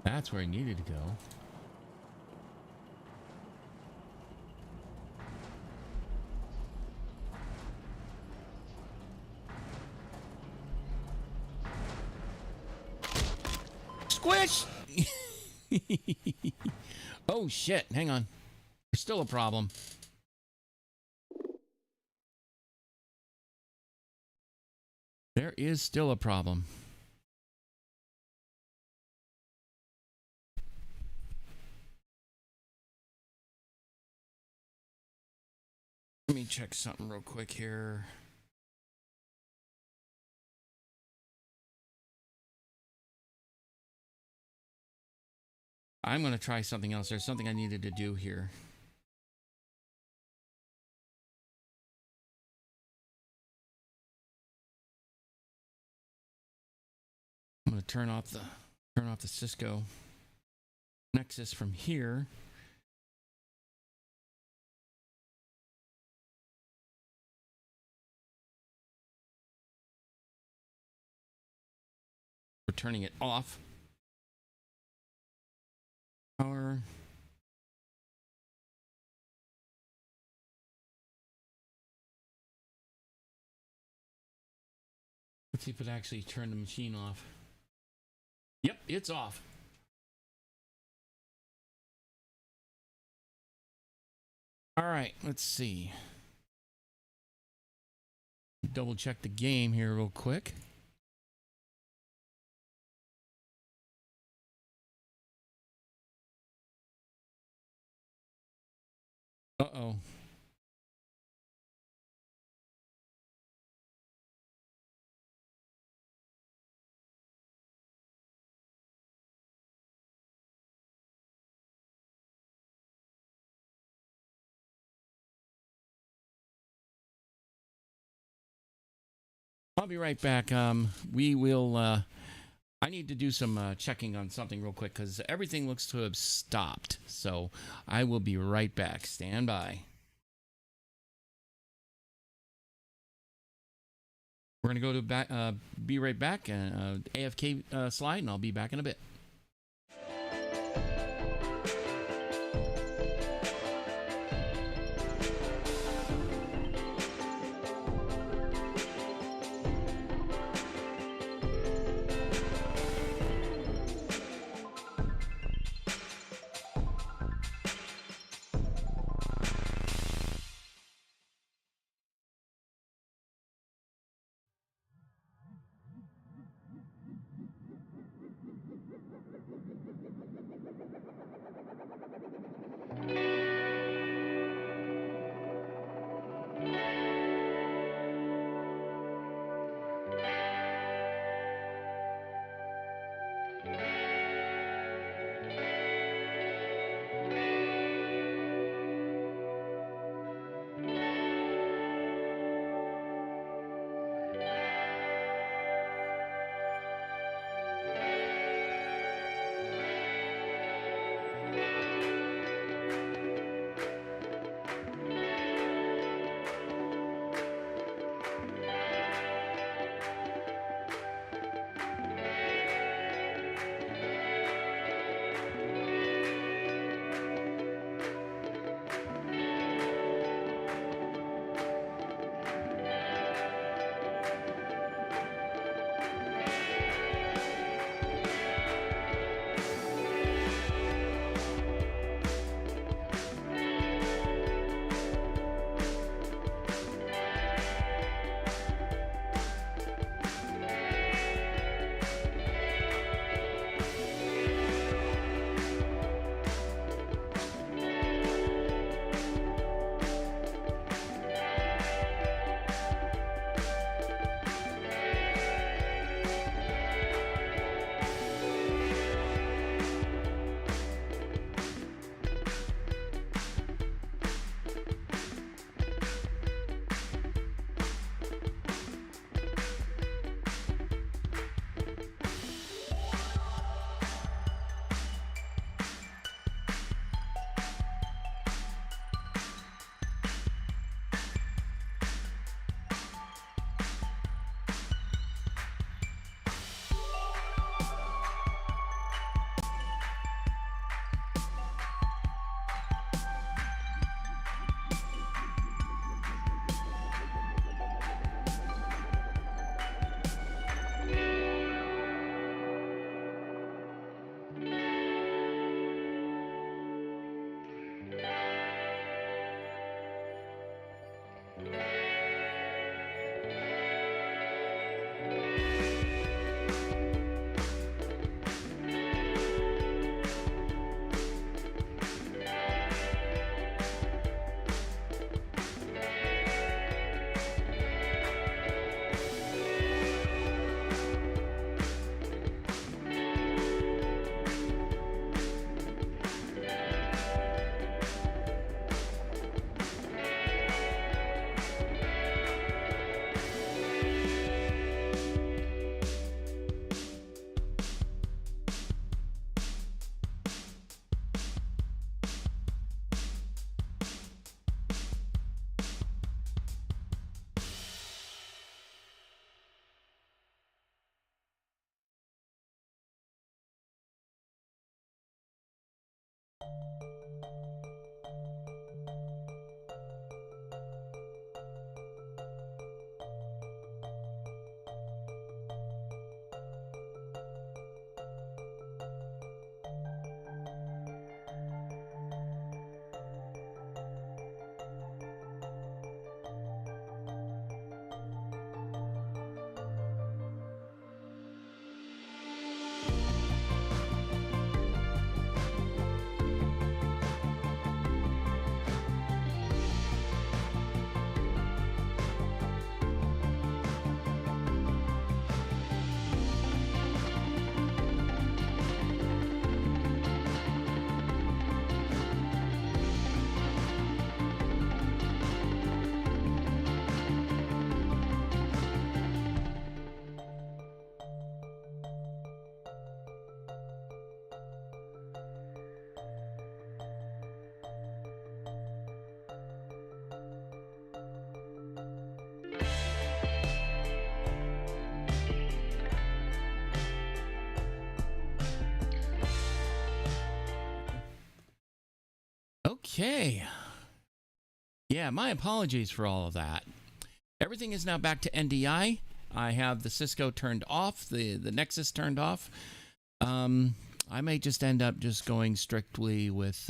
That's where I needed to go. Squish! Oh shit, hang on. There's still a problem. There is still a problem. Let me check something real quick here. I'm going to try something else. There's something I needed to do here. I'm going to turn off the Cisco Nexus from here. We're turning it off. Power. Let's see if it actually turned the machine off. Yep, it's off. All right, let's see. Double check the game here real quick. Uh-oh. I'll be right back. We will, I need to do some checking on something real quick because everything looks to have stopped. So I will be right back. Stand by. We're going to go to be right back, AFK slide, and I'll be back in a bit. Okay. Yeah, my apologies for all of that. Everything is now back to NDI. I have the Cisco turned off, the Nexus turned off. I may just end up just going strictly with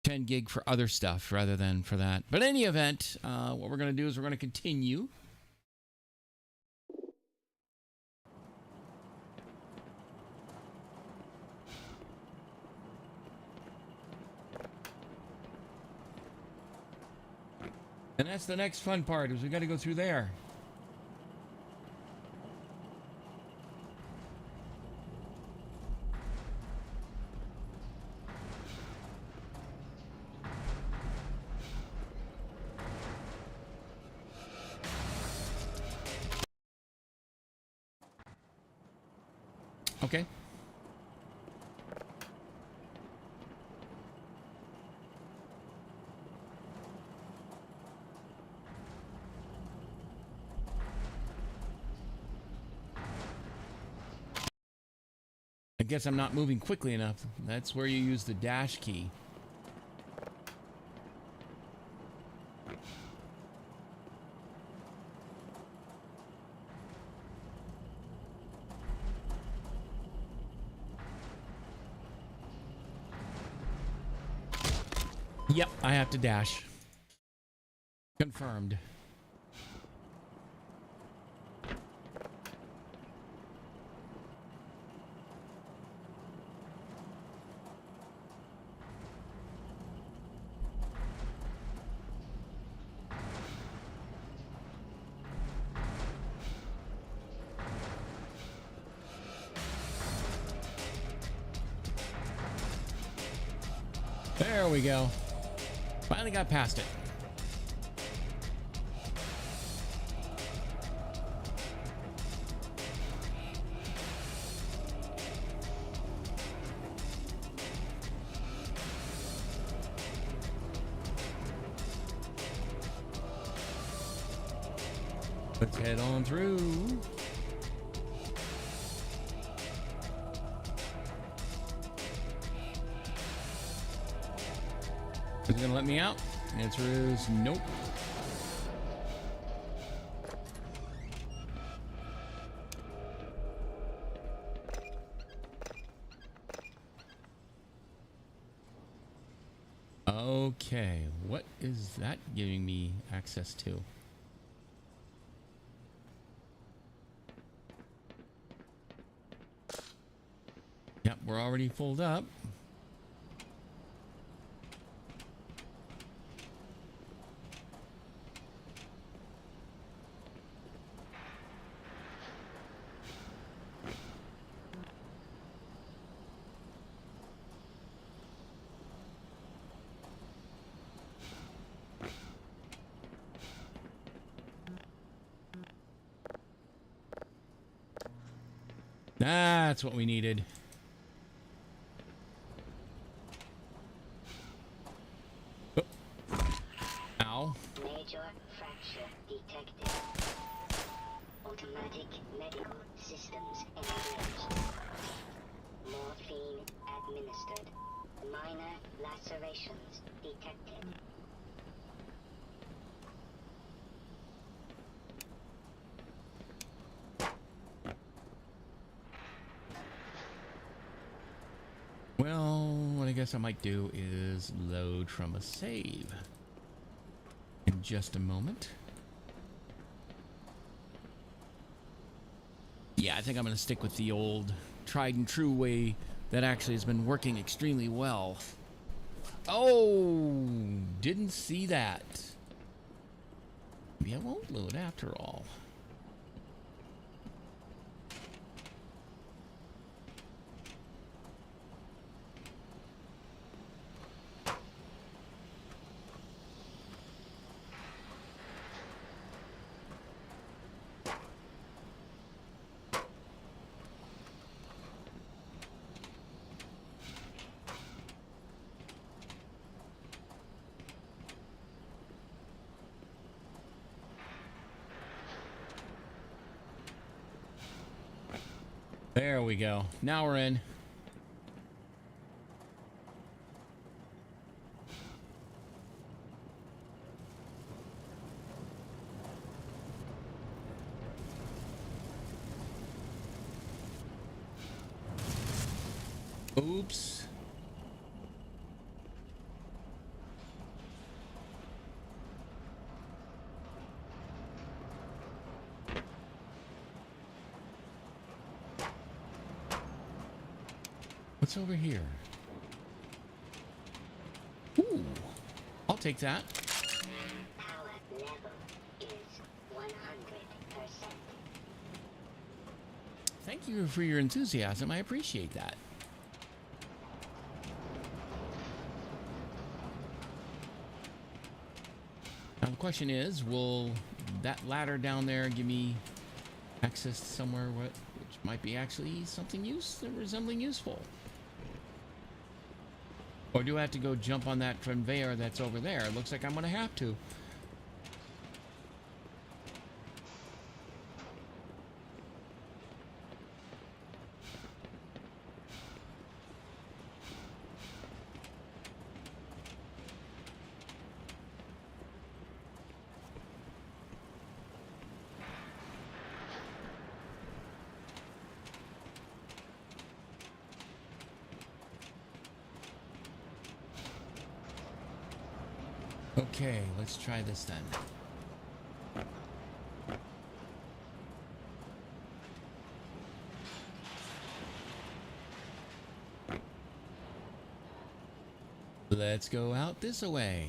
10 gig for other stuff rather than for that. But in any event, what we're going to do is we're going to continue. And that's the next fun part, is we got to go through there. Okay. I guess I'm not moving quickly enough. That's where you use the dash key. Yep, I have to dash. Confirmed. There we go. Finally got past it. Let's head on through. Is it gonna let me out? The answer is nope. Okay, what is that giving me access to? Yep, we're already full up. That's what we needed. Oh. Ow. Major fracture detected. Automatic medical systems engaged. Morphine administered. Minor lacerations detected. Well, what I guess I might do is load from a save in just a moment. Yeah, I think I'm going to stick with the old tried and true way that actually has been working extremely well. Oh, didn't see that. Maybe I won't load after all. There we go. Now we're in. Oops. What's over here? Ooh, I'll take that. Power level is 100%. Thank you for your enthusiasm. I appreciate that. Now the question is, will that ladder down there give me access to somewhere which might be actually something resembling useful? Or do I have to go jump on that conveyor that's over there? It looks like I'm going to have to. Okay, let's try this then. Let's go out this way.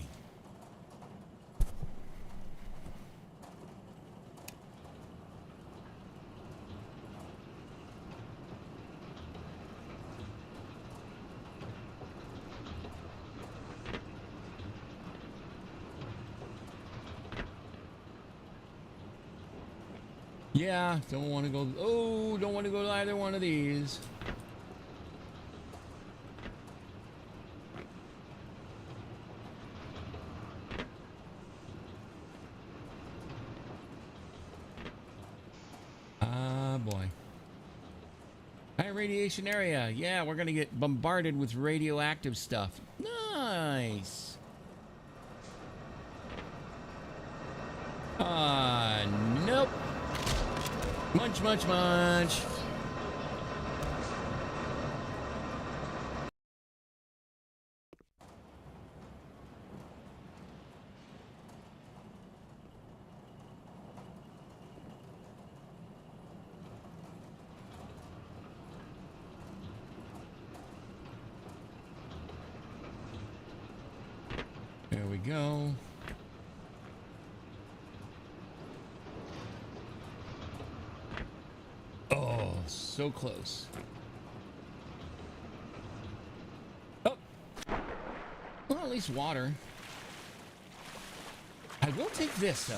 Yeah, don't want to go. Oh, don't want to go to either one of these. Ah, boy. High radiation area. Yeah, we're going to get bombarded with radioactive stuff. Nice. Nope. Munch, munch, munch. There we go. Oh, so close. Oh. Well, at least water. I will take this, though.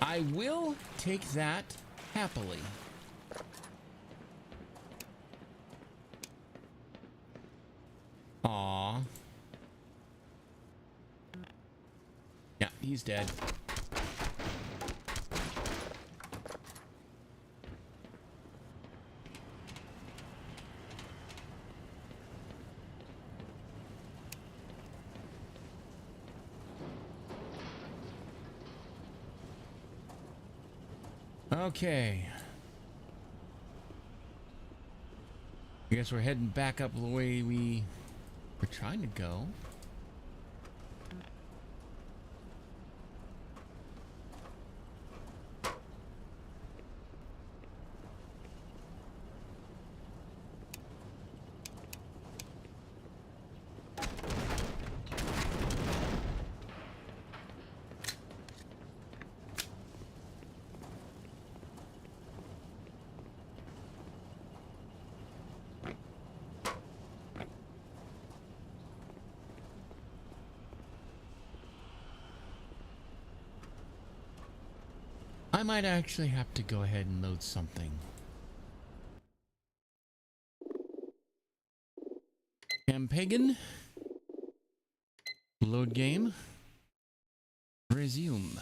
I will take that happily. Aw. Yeah, he's dead. Okay. I guess we're heading back up the way we were trying to go. I might actually have to go ahead and load something. Pagan. Load game. Resume.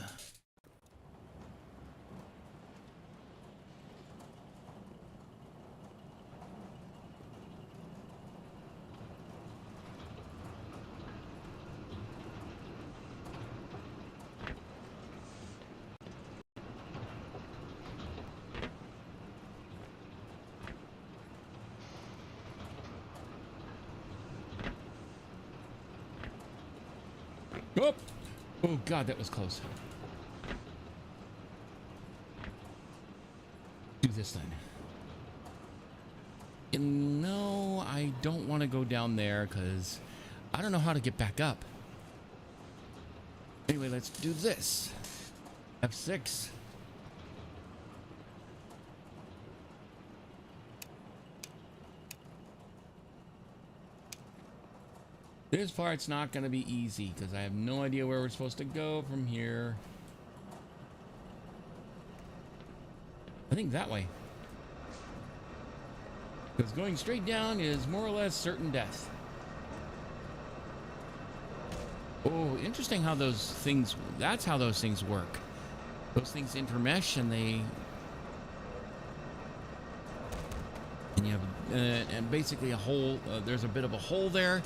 Oh, oh God, that was close. Do this then. And no, I don't want to go down there because I don't know how to get back up. Anyway, let's do this. F6. This part's not going to be easy because I have no idea where we're supposed to go from here. I think that way. Because going straight down is more or less certain death. Oh, interesting how those things, that's how those things work. Those things intermesh and they, and you have, and basically a hole, there's a bit of a hole there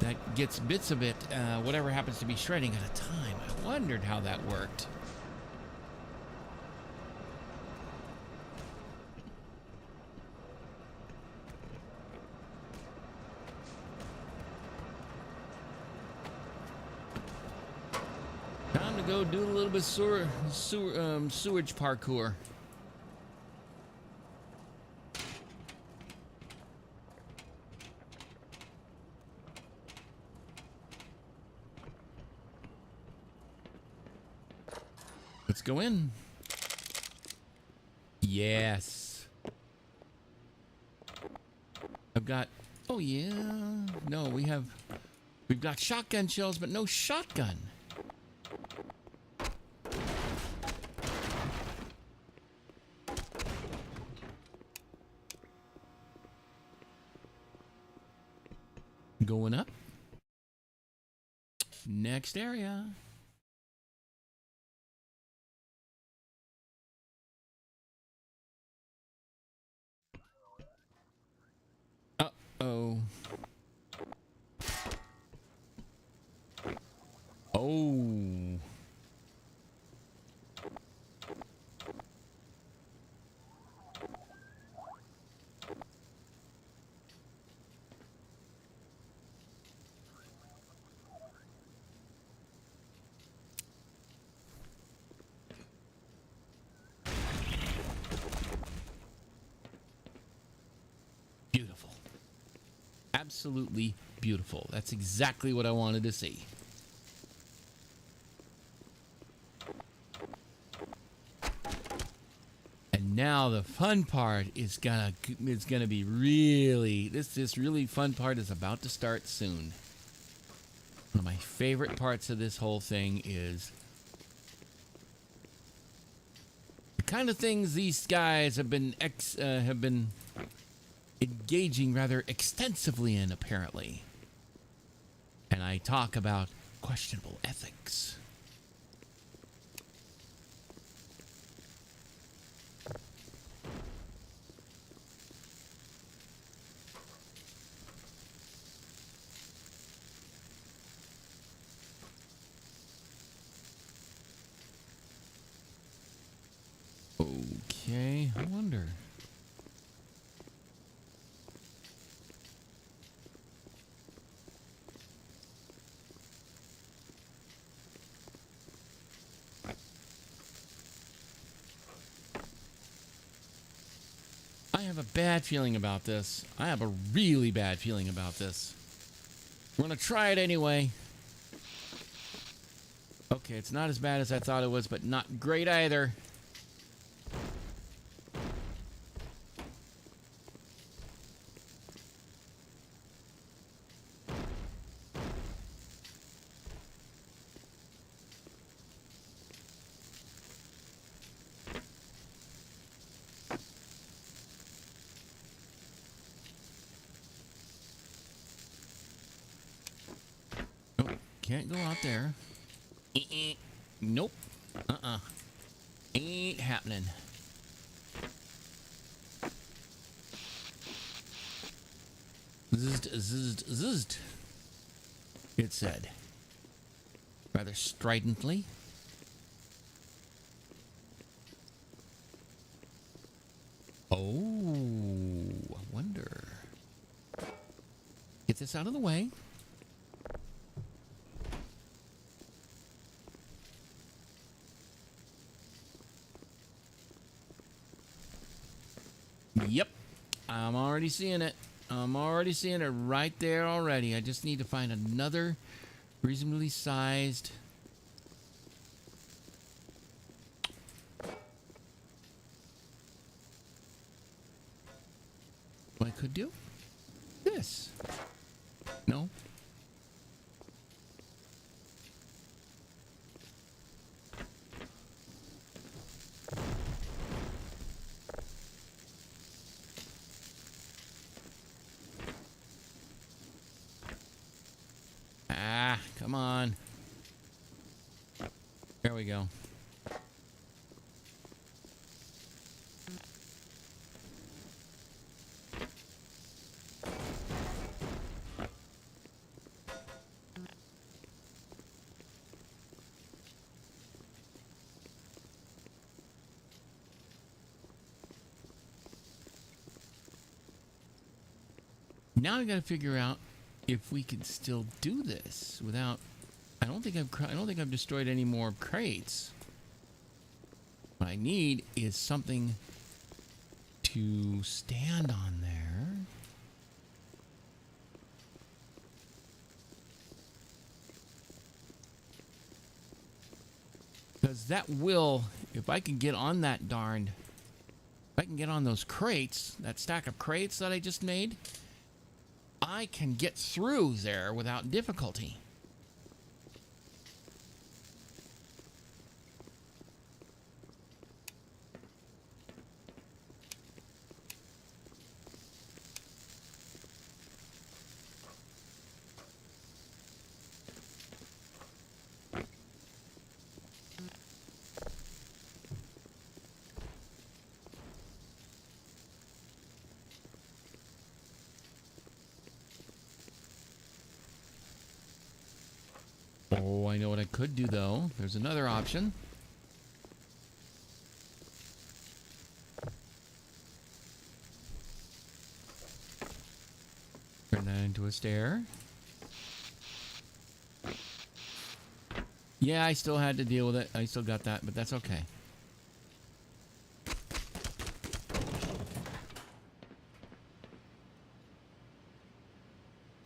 that gets bits of it, whatever happens to be shredding at a time. I wondered how that worked. Time to go do a little bit of sewage parkour. Let's go in. Yes. I've got, oh yeah. No, we've got shotgun shells, but no shotgun. Going up. Next area. Uh-oh. Oh. Beautiful. Absolutely beautiful. That's exactly what I wanted to see. And now the fun part is gonna be really, this really fun part is about to start soon. One of my favorite parts of this whole thing is the kind of things these guys have been engaging rather extensively in, apparently. And I talk about questionable ethics. Okay, I wonder. I have a bad feeling about this. I have a really bad feeling about this. We're gonna try it anyway. Okay, it's not as bad as I thought it was, but not great either. Can't go out there. Nope. Ain't happening. Zzzt. It said. Rather stridently. Oh, I wonder. Get this out of the way. already seeing it. I'm already seeing it right there already. I just need to find another reasonably sized. What I could do? This. No? Ah, come on. There we go. Now I got to figure out if we can still do this without. I don't think I've destroyed any more crates. What I need is something to stand on there. Because that will, if I can get on that darned, if I can get on those crates, that stack of crates that I just made, I can get through there without difficulty. Oh, I know what I could do, though. There's another option. Turn that into a stair. Yeah, I still had to deal with it. I still got that, but that's okay.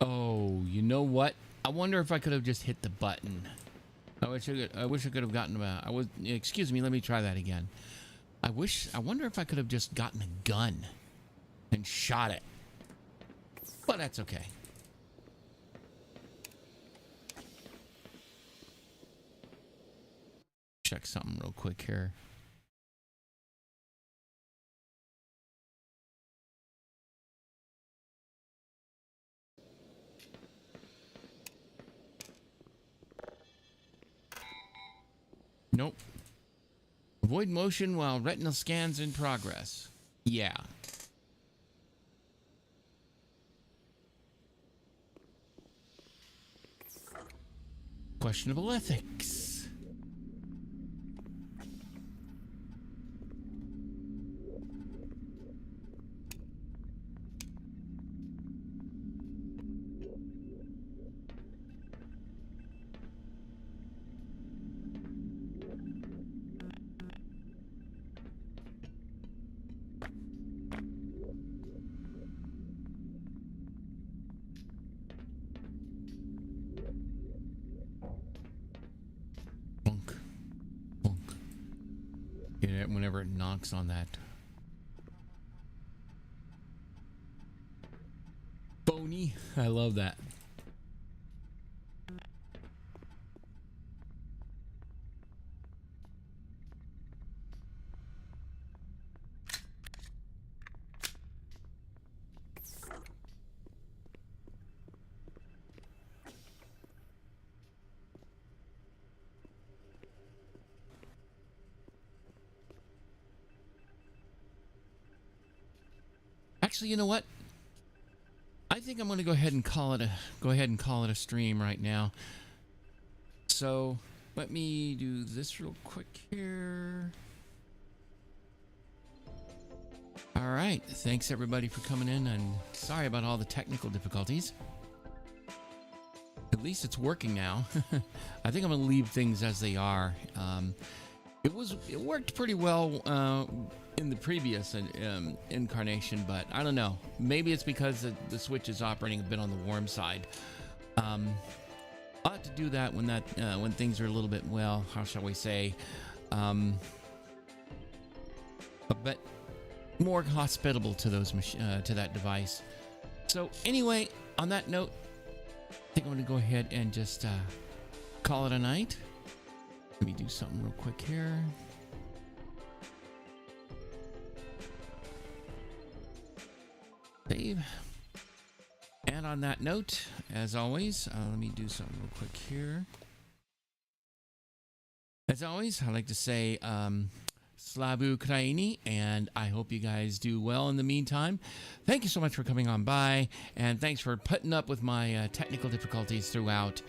Oh, you know what? I wonder if I could have just hit the button. I wish I could have gotten about. Excuse me. Let me try that again. I wonder if I could have just gotten a gun and shot it. But that's okay. Check something real quick here. Nope. Avoid motion while retinal scans in progress. Yeah. Questionable ethics. Whenever it knocks on that phony. I love that. Actually, you know what? I think I'm going to go ahead and call it a stream right now. So let me do this real quick here. All right. Thanks everybody for coming in, and sorry about all the technical difficulties. At least it's working now. I think I'm going to leave things as they are. It worked pretty well in the previous incarnation, but I don't know. Maybe it's because the Switch is operating a bit on the warm side. I'll have to do that when things are a little bit, well, how shall we say, a bit more hospitable to those to that device. So anyway, on that note, I think I'm going to go ahead and just call it a night. Let me do something real quick here. Save. And on that note, as always, let me do something real quick here. As always, I like to say Slavu Kraini, and I hope you guys do well in the meantime. Thank you so much for coming on by, and thanks for putting up with my technical difficulties throughout.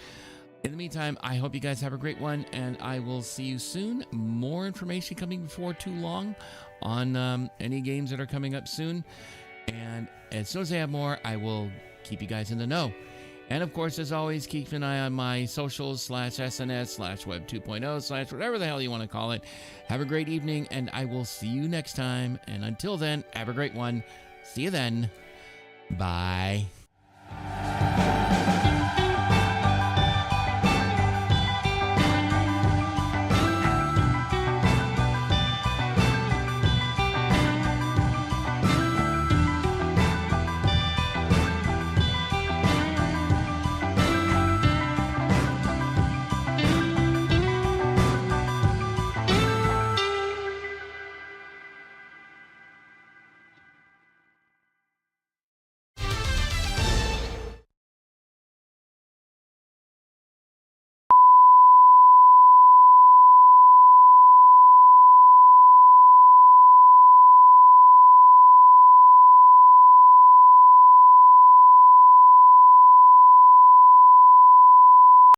In the meantime, I hope you guys have a great one, and I will see you soon. More information coming before too long on any games that are coming up soon. And as soon as I have more, I will keep you guys in the know. And of course, as always, keep an eye on my socials /SNS/web 2.0/ whatever the hell you want to call it. Have a great evening, and I will see you next time. And until then, have a great one. See you then. Bye.